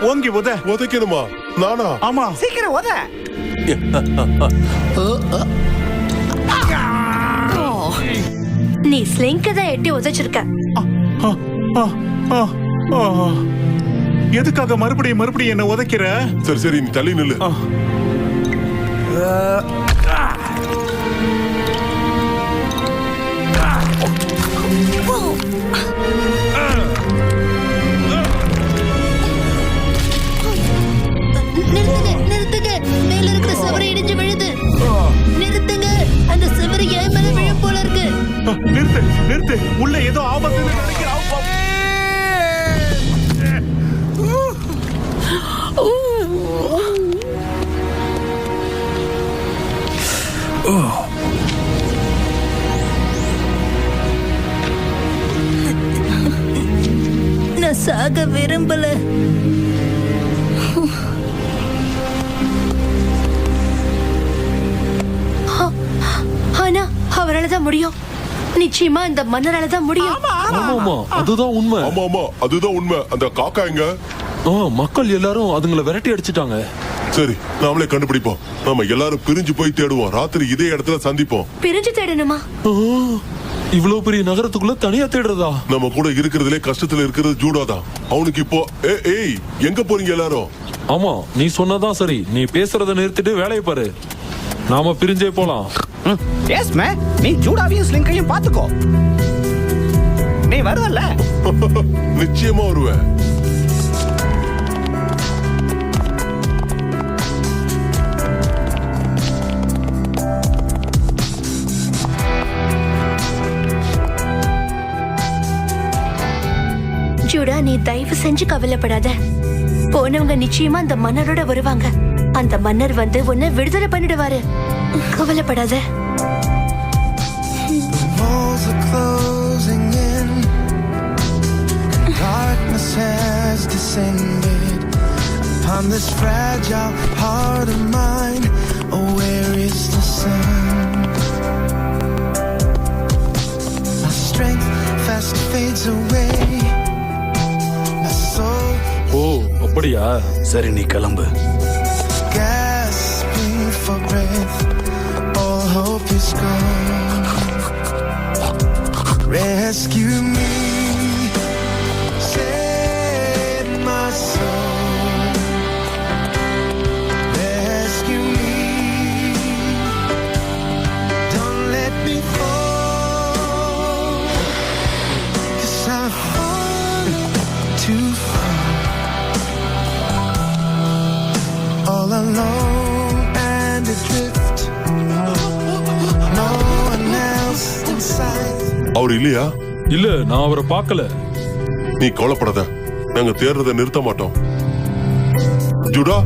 [SPEAKER 1] ஓங்கி
[SPEAKER 10] உதைக்கணுமா? நானா?
[SPEAKER 1] ஆமா,
[SPEAKER 6] சீக்கிரம் உத.
[SPEAKER 4] நீ ஸ்லிங்க தான் எட்டி உதைச்சிருக்க.
[SPEAKER 1] எதுக்காக மறுபடியும் என்ன உதைக்கிற?
[SPEAKER 10] சரி சரி, நீ தள்ளி நில்லு.
[SPEAKER 4] நிறுத்துங்க, மேல இருக்கிற சுவரை இடிஞ்சு விழுது. நிறுத்துங்க, அந்த சுவரை என் மேல விழும் போல இருக்கு.
[SPEAKER 1] நிறுத்து, உள்ள ஏதோ ஆபத்து நினைக்கிறேன்.
[SPEAKER 4] நான் சாக விரும்பல. ஆனா அவரால தான் முடியும். நிச்சயமா இந்த மன்னரால தான் முடியும்.
[SPEAKER 3] ஆமா அதுதான் உண்மை.
[SPEAKER 10] ஆமா அதுதான் உண்மை. அந்த காக்கா எங்க?
[SPEAKER 3] மக்கள் எல்லாரும் அதுங்களை விரட்டி அடிச்சிட்டாங்க.
[SPEAKER 10] சரி, நாமளே கண்டுபிடிப்போம். நாம எல்லாரும் பிரிஞ்சு போய் தேடுவோம். ராத்திரி இதே இடத்துல சந்திப்போம்.
[SPEAKER 4] பிரிஞ்சு தேடணுமா?
[SPEAKER 3] இவ்வளவு பெரிய நகரத்துக்குள்ள தனியா தேடுறதா?
[SPEAKER 10] நம்ம கூட இருக்கிறதுலே கஷ்டத்துல இருக்கிறது ஜூடா தான். அவனுக்கு இப்போ ஏய் எங்க போறீங்க எல்லாரும்?
[SPEAKER 3] ஆமா, நீ சொன்னதான் சரி. நீ பேசுறத நிறுத்திட்டு வேலையை பாரு. நாம பிரிஞ்சே போலாம்.
[SPEAKER 6] எஸ் மே, நீ ஜூடாவையும் ஸ்லிங்கையும் பாத்துக்கோ. நீ வருவல்ல?
[SPEAKER 10] நிச்சயமா வருவேன்.
[SPEAKER 4] ஜூடா, நீ தயவு செஞ்சு கவலைப்படாத. போனவங்க நிச்சயமா அந்த மன்னரோட வருவாங்க. அந்த மன்னர் வந்து உன்னை விடுதலை பண்ணிடுவாரு. கவலைப்படாத.
[SPEAKER 2] Walls are closing in. Darkness has descended upon this fragile heart of mine. Oh, where is the sun? My strength fast fades away. My soul.
[SPEAKER 3] ஓ, அப்படியா?
[SPEAKER 11] சரி, நீ கிளம்பு.
[SPEAKER 2] Gasping for breath. All hope is gone. Rescue me, save my soul. Rescue me, don't let me fall, 'cause I've fallen too far. All alone and adrift, no one else inside.
[SPEAKER 10] அவர் இல்லையா?
[SPEAKER 3] இல்ல, நான் அவரை பார்க்கல.
[SPEAKER 10] நீ கவலைப்படாத, நாங்க தேடுறதை நிறுத்த மாட்டோம். ஜூடா,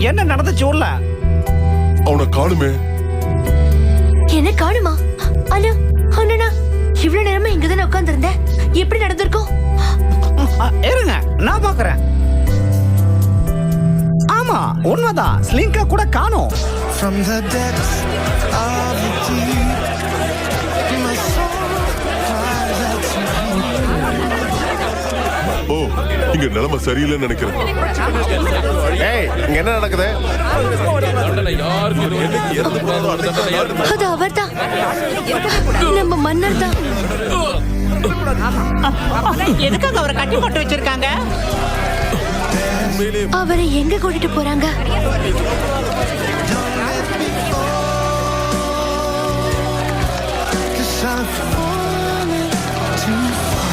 [SPEAKER 6] என்ன நடந்துச்சு உள்ள?
[SPEAKER 10] அவனை காணுமே.
[SPEAKER 4] என்ன காணுமா? அண்ணா, இவ்வளவு நேரமா இங்கதானே உட்கார்ந்து இருந்தேன். எப்படி நடந்திருக்கும்?
[SPEAKER 6] இருங்க, நான் பாக்குறேன். ஆமா, உண்மைதான். ஸ்லிங்கா கூட காணோம்.
[SPEAKER 2] From the depths of the deep, my soul cries out to you.
[SPEAKER 10] ஓ, இங்க நிலைமை சரியில்லைன்னு நினைக்கிறேன்.
[SPEAKER 7] ஏய், இங்க என்ன நடக்குது?
[SPEAKER 4] அது அவர்தான், நம்ம மன்னர் தான்.
[SPEAKER 5] எதுக்காக அவரை கட்டி போட்டு வச்சிருக்காங்க?
[SPEAKER 4] அவரை எங்க கூட்டிட்டு போறாங்க?
[SPEAKER 2] I've fallen too far.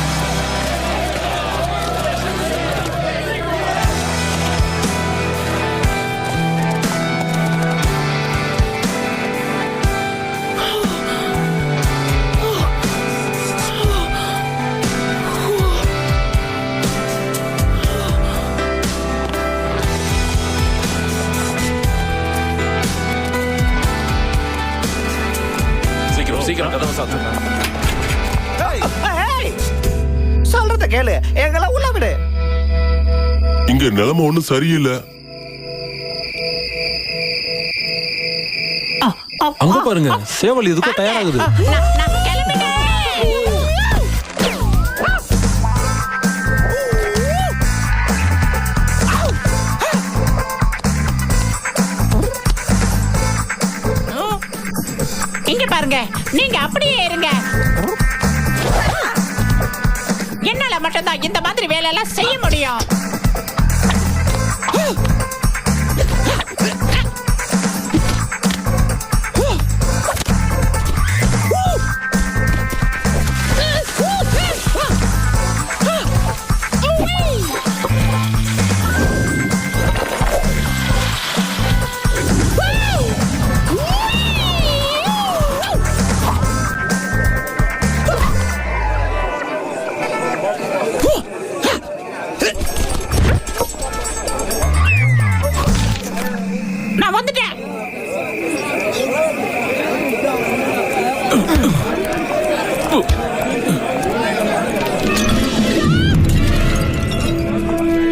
[SPEAKER 12] சீக்கிரம் கதவை சாத்து.
[SPEAKER 6] சொல்றத கேளு, எங்களை உள்ள விடு.
[SPEAKER 10] இங்க நிலைமை ஒண்ணும் சரியில்லை.
[SPEAKER 3] அங்க பாருங்க, சேவல் எதுக்கும் தயாராகுது.
[SPEAKER 5] நான் கிளம்பிட்டேன். இங்க பாருங்க, நீங்க அப்படியே இருங்க. என்னால மட்டும்தான் இந்த மாதிரி வேலை எல்லாம் செய்ய முடியும். நான் வந்துட்டேன்.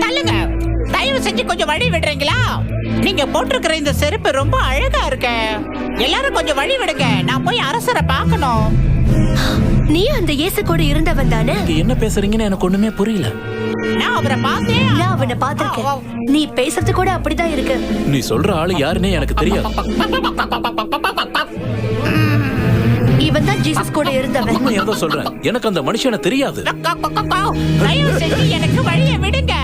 [SPEAKER 5] தள்ளுங்க, தயவு செஞ்சு கொஞ்சம் வழி விடுறீங்களா? நீங்க போட்டிருக்கிற இந்த செருப்பு ரொம்ப அழகா இருக்கு. எல்லாரும் கொஞ்சம் வழி விடுங்க, நான் போய் அரசரை பார்க்கணும்.
[SPEAKER 4] நீ அந்த இயேசு கூட இருந்தவன் தானே?
[SPEAKER 9] நீங்க என்ன பேசுறீங்கன்னு எனக்கு ஒண்ணுமே புரியல.
[SPEAKER 5] நான் அவரை பார்த்தேன்.
[SPEAKER 4] நான் அவனை பார்த்திருக்கேன். நீ பேசுறது கூட அப்படிதான் இருக்கு.
[SPEAKER 9] நீ சொல்ற ஆளு யாருன்னே எனக்கு தெரியாது.
[SPEAKER 4] இவன் தான் ஜீசஸ் கூட இருந்தவன்.
[SPEAKER 9] உண்மையா தான் சொல்றேன், எனக்கு அந்த மனுஷனை தெரியாது.
[SPEAKER 5] தயவு செஞ்சு எனக்கு வழியை விடுங்க.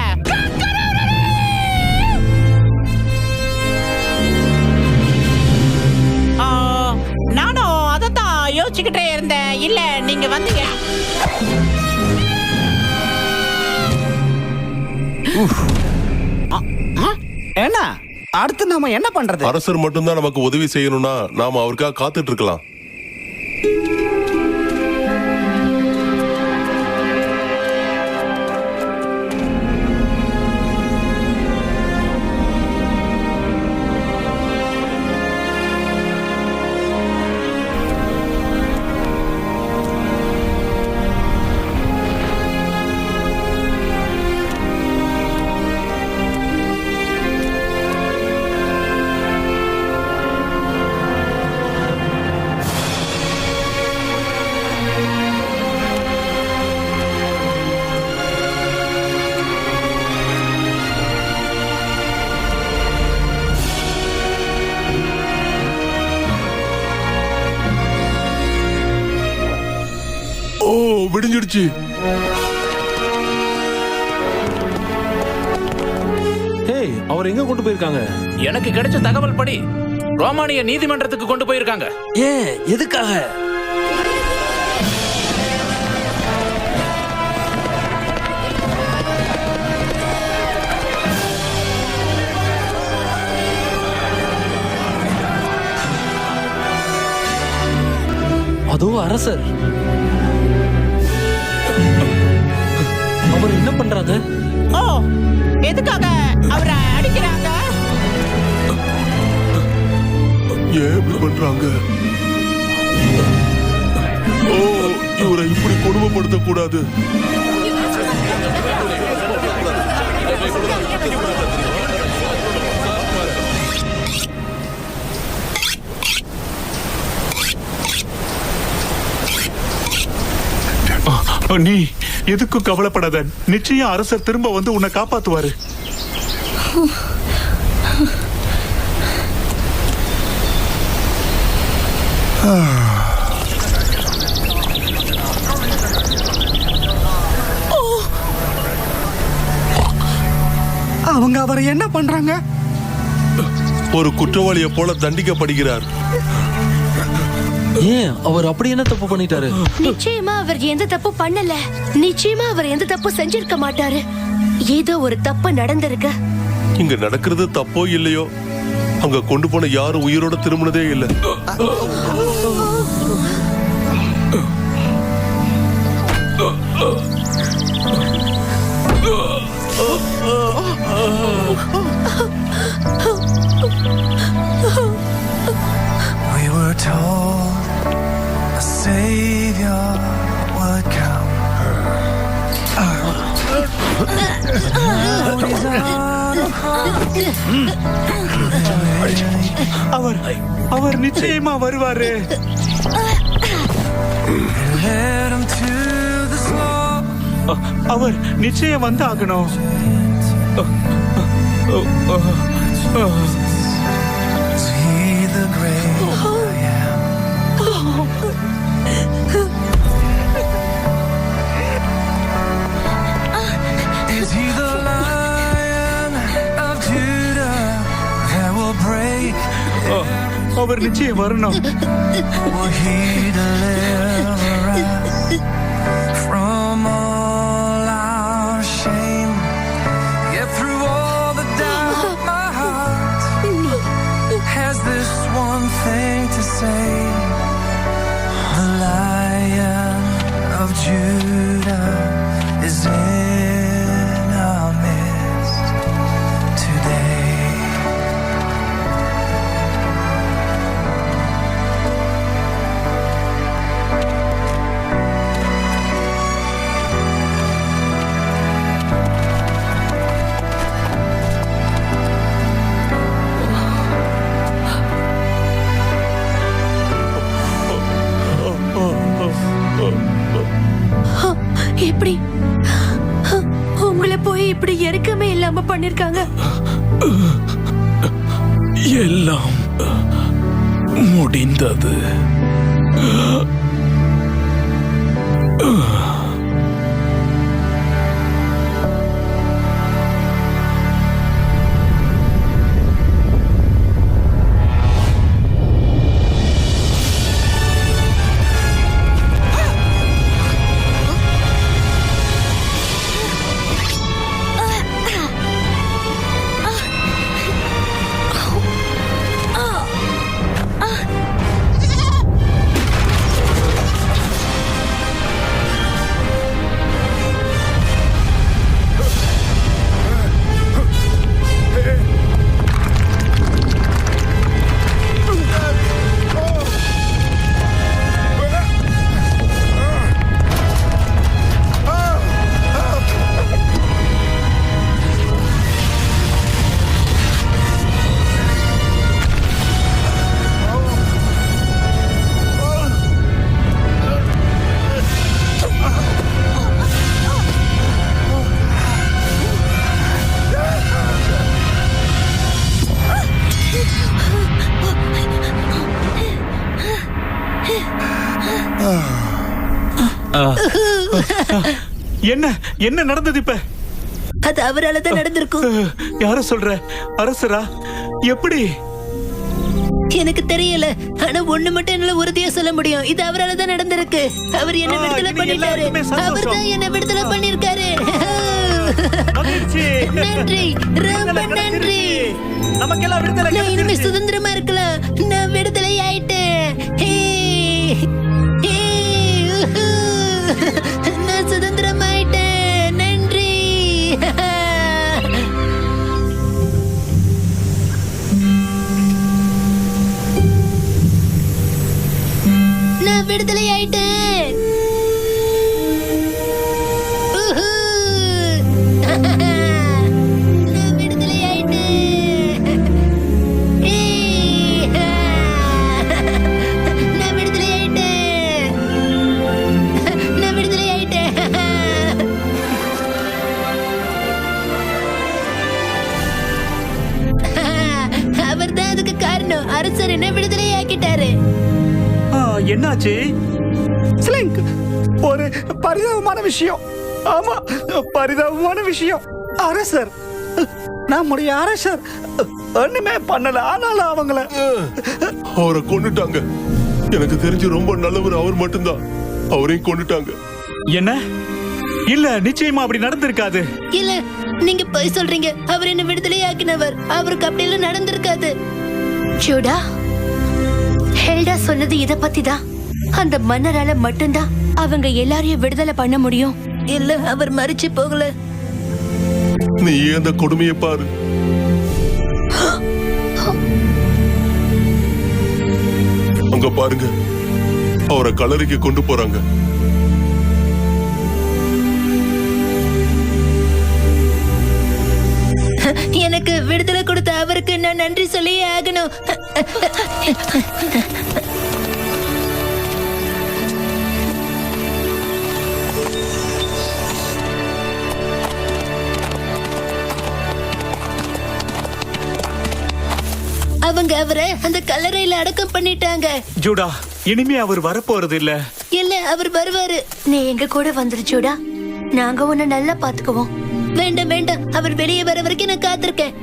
[SPEAKER 5] நானும் அதைத்தான் யோசிச்சுக்கிட்டே இருந்தேன். இல்ல நீங்க வந்தீங்க.
[SPEAKER 6] என்ன அடுத்து நாம என்ன பண்றது?
[SPEAKER 10] அரசர் மட்டும்தான் நமக்கு உதவி செய்யணும்னா நாம அவருக்காக காத்துட்டு இருக்கலாம். விடிஞ்சிடுச்சு.
[SPEAKER 3] ஹேய், அவர் எங்க கொண்டு போயிருக்காங்க?
[SPEAKER 9] எனக்கு கிடைச்ச தகவல் படி ரோமானிய நீதிமன்றத்துக்கு கொண்டு போயிருக்காங்க.
[SPEAKER 3] ஏன், எதுக்காக? அதோ அரசர். அவர் என்ன பண்றாங்க?
[SPEAKER 5] ஓ, எதுக்காக அவரை அடிக்கிறாங்க?
[SPEAKER 10] ஏன் இப்படி பண்றாங்க? ஓ, இவரை இப்படி கொடுமைப்படுத்த கூடாது.
[SPEAKER 1] நீ எதுக்கும் கவலைப்படாத. நிச்சயம் அரசர் திரும்ப வந்து உன்னை காப்பாத்துவாரு.
[SPEAKER 6] அவங்க அவரை என்ன பண்றாங்க?
[SPEAKER 10] ஒரு குற்றவாளியை போல தண்டிக்கப்படுகிறார்.
[SPEAKER 3] ஏன், அவர் அப்படி என்ன தப்பு பண்ணிட்டாரு?
[SPEAKER 4] நிச்சயமா அவர் எந்த தப்பு பண்ணல. நிச்சயமா அவர் எந்த தப்பு செஞ்சிருக்க மாட்டாரு. ஏதோ ஒரு தப்பு நடந்திருக்கு.
[SPEAKER 10] இங்க நடக்கிறது தப்போ இல்லையோ, அங்க கொண்டு போன யாரும் உயிரோட திரும்பினதே இல்லை.
[SPEAKER 2] We were told a Savior would come.
[SPEAKER 1] அவர் நிச்சயமா வருவாரு.
[SPEAKER 2] Led him to the slope.
[SPEAKER 1] அவர் நிச்சயம் வந்து ஆகணும்.
[SPEAKER 2] Is he the great I am? Is he the Lion of Judah that will break?
[SPEAKER 1] அவர் நிச்சயம் வரணும்.
[SPEAKER 2] Will he deliver us from all our shame? Yet through all the doubt, my heart has this one thing to say. The Lion of Judah is in our midst today.
[SPEAKER 4] எப்படி உங்களை போய் இப்படி இறக்கமே இல்லாம பண்ணிருக்காங்க?
[SPEAKER 12] எல்லாம் முடிந்தது.
[SPEAKER 1] என்ன என்ன நடந்தது இப்ப?
[SPEAKER 4] அது அவரால தான் நடந்திருக்கும்.
[SPEAKER 1] யார சொல்ற? அரசரா? எப்படி?
[SPEAKER 4] எனக்கு தெரியல. ஆனா ஒண்ணு மட்டும் என்னால உறுதியா சொல்ல முடியும். இது அவரால தான் நடந்திருக்கு. அவர் என்ன விடுதலை பண்ணிட்டாரு. அவர் தான் என்ன விடுதலை பண்ணிருக்காரு. நன்றி, ரொம்ப நன்றி.
[SPEAKER 1] நமக்கெல்லாம் விடுதலை.
[SPEAKER 4] நான் இனிமே சுதந்திரமா இருக்கலாம். நான் விடுதலை ஆயிட்டேன். நான் சுதந்திரமாயிட்டேன். நன்றி. நான் விடுதலை ஆயிட்டேன். நான் விடுதலை ஆயிட்டேன். நான் விடுதலை ஆயிட்டேன். நான் விடுதலை ஆயிட்டேன். அவர் தான் அதுக்கு காரணம். அரசர் என்ன விடுதலை ஆக்கிட்டாரு.
[SPEAKER 1] என்னாச்சு?
[SPEAKER 7] ஸ்லிங்க், ஒரு பரிதாபமான விஷயம். ஆமா, பரிதாபமான விஷயம். அரசர், நம்முடைய அரசர் ஒண்ணுமே பண்ணல. ஆனாலும்
[SPEAKER 10] அவரை கொன்னுட்டாங்க. எனக்கு தெரிஞ்சு ரொம்ப நல்லவர் அவர் மட்டும்தான். அவரையும் கொன்னுட்டாங்க.
[SPEAKER 1] என்ன? இல்ல, நிச்சயமா அப்படி நடந்திருக்காது.
[SPEAKER 4] இல்ல, நீங்க போய் சொல்றீங்க. அவர் என்ன விடுதலை ஆக்கினவர். அவருக்கு அப்படி எல்லாம் நடந்திருக்காது. சூடா, ஹெல்டா சொன்னது இத பத்தி தான். அந்த மன்னரால மட்டும்தான் அவங்க எல்லாரையும் விடுதலை பண்ண முடியும். இல்ல, அவர் மரிச்சு போகல.
[SPEAKER 10] நீ அந்த கொடுமையை பாரு. அங்க பாருங்க, அவரை கல்லறைக்கு கொண்டு போறாங்க.
[SPEAKER 4] எனக்கு விடுதலை கொடுத்த அவருக்கு நான் நன்றி சொல்லியே ஆகணும். அவங்க அவரை அந்த கல்லறையில அடக்கம் பண்ணிட்டாங்க.
[SPEAKER 1] ஜூடா, இனிமே அவர் வரப்போறது இல்ல.
[SPEAKER 4] இல்ல, அவர் வருவாரு. நீ எங்க கூட வந்துரு ஜூடா. நாங்க உன்னை நல்லா பாத்துக்குவோம். வேண்டாம் வேண்டாம், அவர் வெளியே வர வரைக்கும் நான் காத்திருக்கேன்.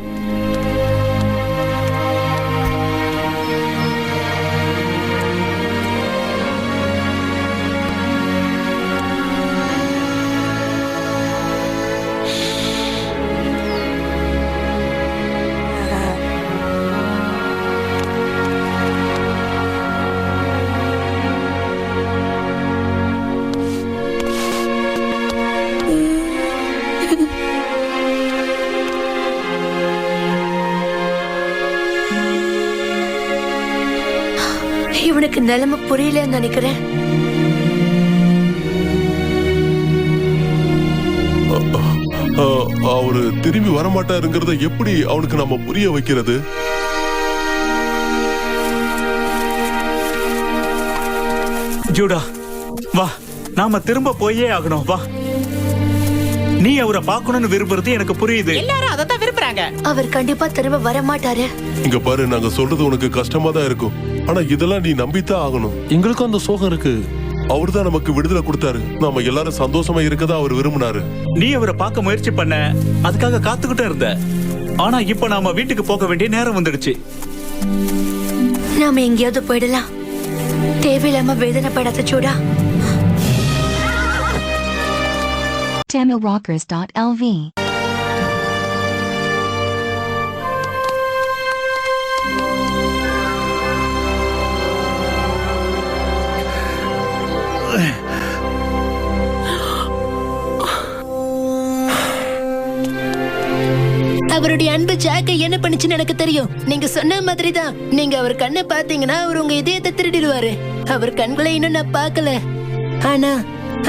[SPEAKER 4] இவனுக்கு நிலைமை புரியலன்னு நினைக்கிறேன்.
[SPEAKER 10] அவரு திரும்பி வரமாட்டாருங்கிறத எப்படி அவனுக்கு நம்ம புரிய வைக்கிறது?
[SPEAKER 1] ஜூடா, வா, நாம திரும்ப போயே ஆகணும். வா, நீ அவரை பார்க்கணும்னு விரும்புறது எனக்கு புரியுது.
[SPEAKER 5] எல்லாரும் அதை தான் விரும்புறாங்க.
[SPEAKER 4] அவர் கண்டிப்பா திரும்ப வர மாட்டாரு.
[SPEAKER 10] இங்க பாரு, நாங்க சொல்றது உனக்கு கஷ்டமா தான் இருக்கும். ஆனா இதெல்லாம் நீ நம்பித்தான் ஆகணும்.
[SPEAKER 3] எங்களுக்கும் அந்த சோகம் இருக்கு.
[SPEAKER 10] அவர்தான் நமக்கு விடுதலை கொடுத்தாரு. நாம எல்லாரும் சந்தோஷமா இருக்கதா அவர் விரும்பினாரு.
[SPEAKER 1] நீ அவரை பார்க்க முயற்சி பண்ண, அதுக்காக காத்துக்கிட்டே இருந்த. ஆனா இப்ப நாம வீட்டுக்கு போக வேண்டிய நேரம் வந்துடுச்சு.
[SPEAKER 4] நாம எங்கேயாவது போயிடலாம். தேவையில்லாம வேதனைப்படாத ஜூடா.
[SPEAKER 14] TamilRockers.lv
[SPEAKER 4] அவருடைய அன்பு ஜாக்கை என்ன பண்ணுச்சுன்னு எனக்கு தெரியும். நீங்க சொன்ன மாதிரி தான். நீங்க அவர் கண்ணை பாத்தீங்கன்னா அவர் உங்க இதயத்தை திருடிடுவாரு. அவர் கண்களை இன்னும் நான் பார்க்கல, ஆனா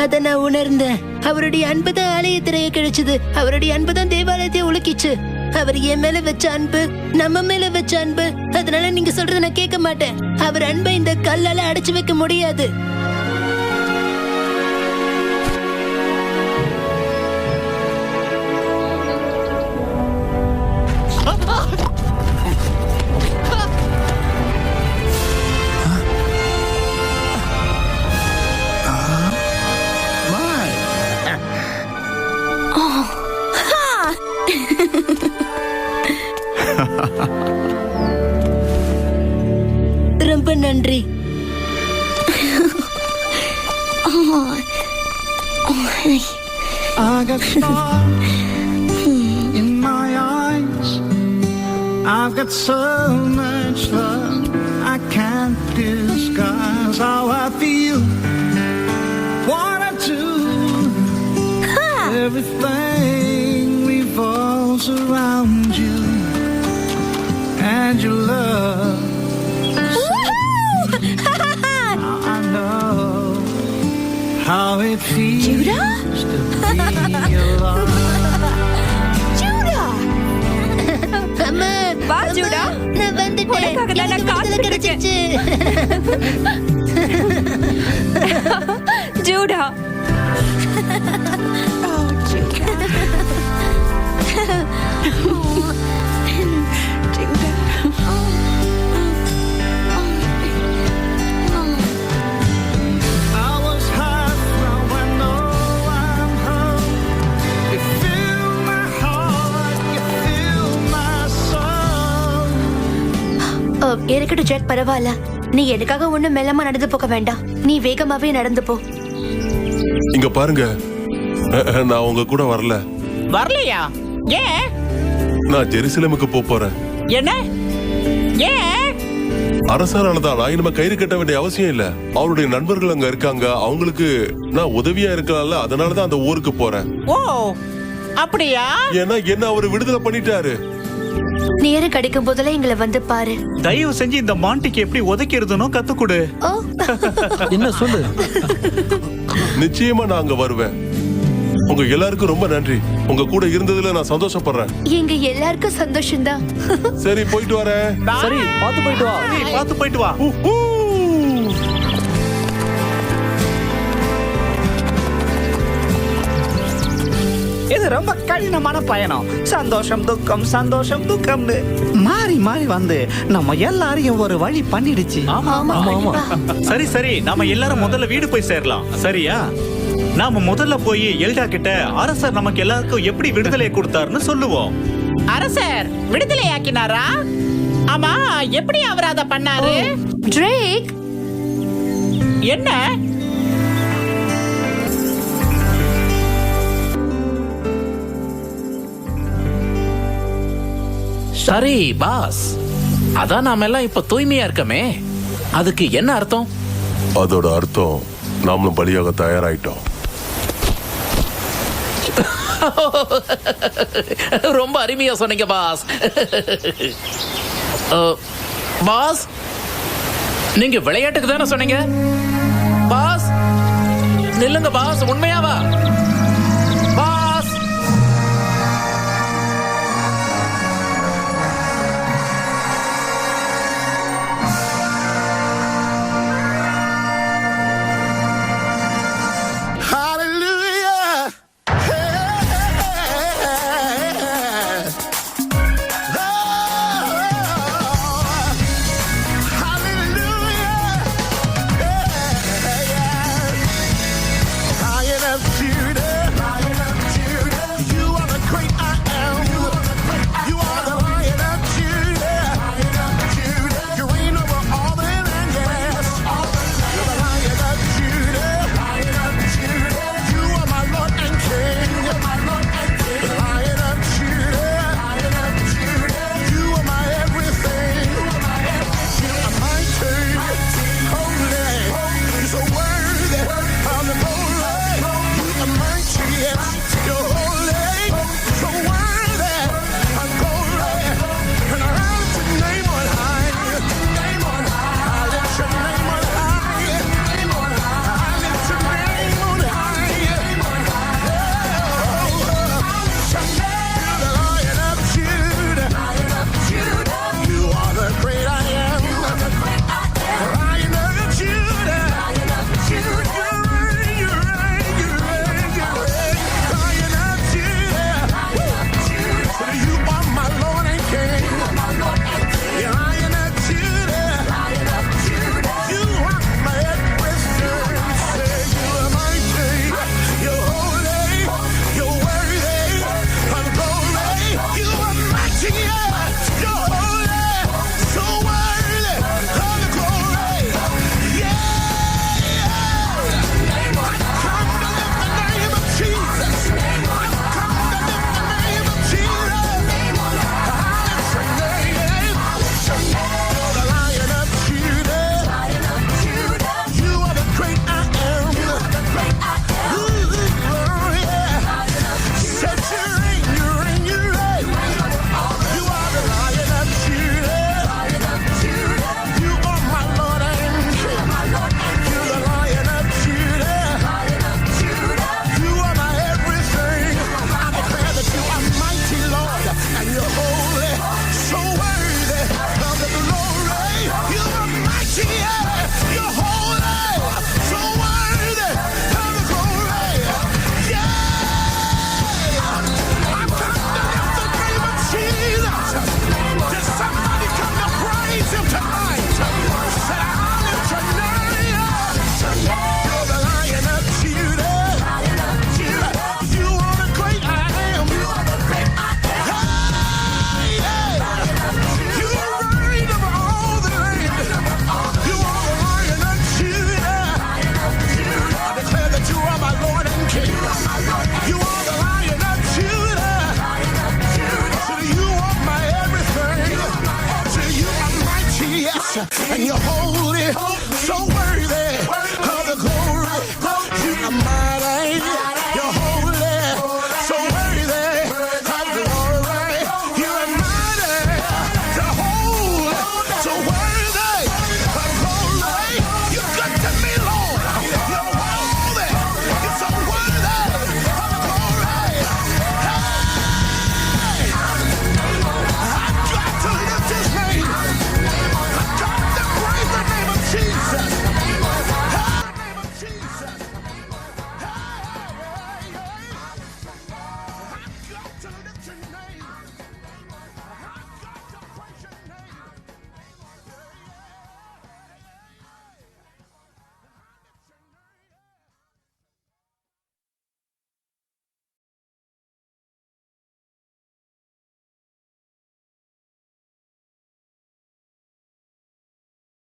[SPEAKER 4] அத நான் உணர்ந்தேன். அவருடைய அன்பு தான் ஆலயத்திரைய கிடைச்சது. அவருடைய அன்பு தான் தேவாலயத்தை உலுக்கிச்சு. அவர் என் மேல வச்ச அன்பு, நம்ம மேல வச்ச அன்பு. அதனால நீங்க சொல்றத நான் கேட்க மாட்டேன். அவர் அன்பை இந்த கல்லால அடைச்சு வைக்க முடியாது. ரொம்ப நன்றி.
[SPEAKER 2] I got stars in my eyes. I've got so much love I can't disguise how I feel, what I do. Everything revolves around you and your love. I know how it feels to be alive.
[SPEAKER 4] அம்மா,
[SPEAKER 8] வா Judah.
[SPEAKER 4] நான் வந்துட்டேன்.
[SPEAKER 8] உனக்காக தான் நான் காத்துக்கிட்டு Judah.
[SPEAKER 2] I was hurt, now I know I'm hurt. You fill my heart, you fill my soul.
[SPEAKER 4] இருக்கட்டும் jack, பரவாயில்ல. நீ எனக்காக ஒண்ணும் மெல்லமா நடந்து போக வேண்டாம். நீ வேகமாவே நடந்து போ.
[SPEAKER 10] இங்க பாருங்க, நான் உங்க கூட வரல.
[SPEAKER 5] வரலையா? ஏன்?
[SPEAKER 10] நான் ஜெருசலேமுக்கு போறேன்.
[SPEAKER 5] என்ன? ஏன்?
[SPEAKER 10] அரசானதான் நான் இனிமே கயிறு கட்ட வேண்டிய அவசியம் இல்ல. அவருடைய நண்பர்கள் அங்க இருக்காங்க, அவங்களுக்கு நான் உதவியா இருக்கலாம்ல. அதனாலதான் அந்த ஊருக்கு போறேன்.
[SPEAKER 5] ஓ, அப்படியா?
[SPEAKER 10] ஏன்னா என்ன அவரு விடுதலை பண்ணிட்டாரு.
[SPEAKER 4] நேரம் கிடைக்கும் போதெல்லாம் எங்களை வந்து பாரு.
[SPEAKER 1] தயவு செஞ்சு இந்த மாண்டிக்கு எப்படி உதைக்கிறதுனோ கத்து கொடு.
[SPEAKER 4] ஓ
[SPEAKER 3] என்ன சொல்லு.
[SPEAKER 10] நிச்சயமா நான் அங்க வருவேன். உங்க எல்லாருக்கும் ரொம்ப நன்றி. உங்க கூட இருந்ததுல நான் சந்தோஷப்படுறேன்.
[SPEAKER 4] எங்க எல்லாருக்கும் சந்தோஷம்தான்.
[SPEAKER 10] சரி போயிட்டு வரேன்.
[SPEAKER 6] சரி பார்த்து போயிட்டு வா.
[SPEAKER 1] பார்த்து போயிட்டு வா.
[SPEAKER 6] இது ரொம்ப கடினமான பயணம். சந்தோஷம் துக்கம் சந்தோஷம் துக்கம்னு மாறி மாறி வந்து நம்ம எல்லாரையும் ஒரு வழி பண்ணிடுச்சு.
[SPEAKER 4] ஆமா கண்டிப்பா.
[SPEAKER 1] சரி சரி, நாம எல்லாரும் முதல்ல வீடு போய் சேரலாம். சரியா? நாம முதல்ல போய் எல்டா கிட்ட அரசர் நமக்கு எல்லாருக்கும் எப்படி விடுதலை கொடுத்தாருன்னு சொல்லுவோம்.
[SPEAKER 5] அரசர் விடுதலை ஆக்கினாரா? ஆமா, எப்படி அவர் அதை பண்ணாரு?
[SPEAKER 4] ட்ரேக்,
[SPEAKER 5] என்ன?
[SPEAKER 9] சரி பாஸ், அதான் நாம எல்லாம் இப்ப தூய்மையா இருக்கமே, அதுக்கு என்ன அர்த்தம்?
[SPEAKER 10] அதோட அர்த்தம் நாமளும் பலியாக தயாராயிட்டோம்.
[SPEAKER 9] ரொம்ப அருமையா சொன்னீங்க பாஸ். பாஸ், நீங்க விளையாட்டுக்கு தானே சொன்னீங்க? பாஸ் நில்லுங்க பாஸ், உண்மையாவா? Boss,
[SPEAKER 2] Hallelujah. Lion of Judah, you are the great I am. You are the Lion of Judah. You reign over all the land, yes. You're the Lion of Judah. You are my Lord and King. The Lion of Judah. You are my everything. You are mighty, holy, so worthy of the glory. You are mighty, yes, you're holy, so worthy of glory. And I lift your name on high. I lift your name on high. I lift your name on high. You're the Lion of Judah. You are the great I am. Lion of Judah. You reign, you reign, you reign, you reign. Lion of Judah. You are my Lord and King. Lion of Judah. You are my everything. Say you are mighty. You're holy. You're worthy of glory. You are mighty. You're holy. So worthy of the glory. Yeah. Come to lift the name of Jesus. Come to lift the name of Jesus. You're the Lion of Judah. You are the great I am. Ooh, yeah. Set you reign, you reign, you reign. You are the Lion of Judah. You are my Lord and King. You're the Lion of Judah. You are my everything. I declare that you are mighty, Lord, and you're holy, so worthy of the glory. You are mighty, yeah. You're holy, so worthy of the glory. Yeah. I've come to lift the name of Jesus. Did somebody come to praise him tonight? Say, I lift your name. You're the Lion of Judah. You are the great I am. Hey, yeah. You reign over all the land. You are the Lion of Judah. I declare that you are my Lord and King. You are the Lion of Judah. So you are my everything. So you are mighty, yes, and you're holy.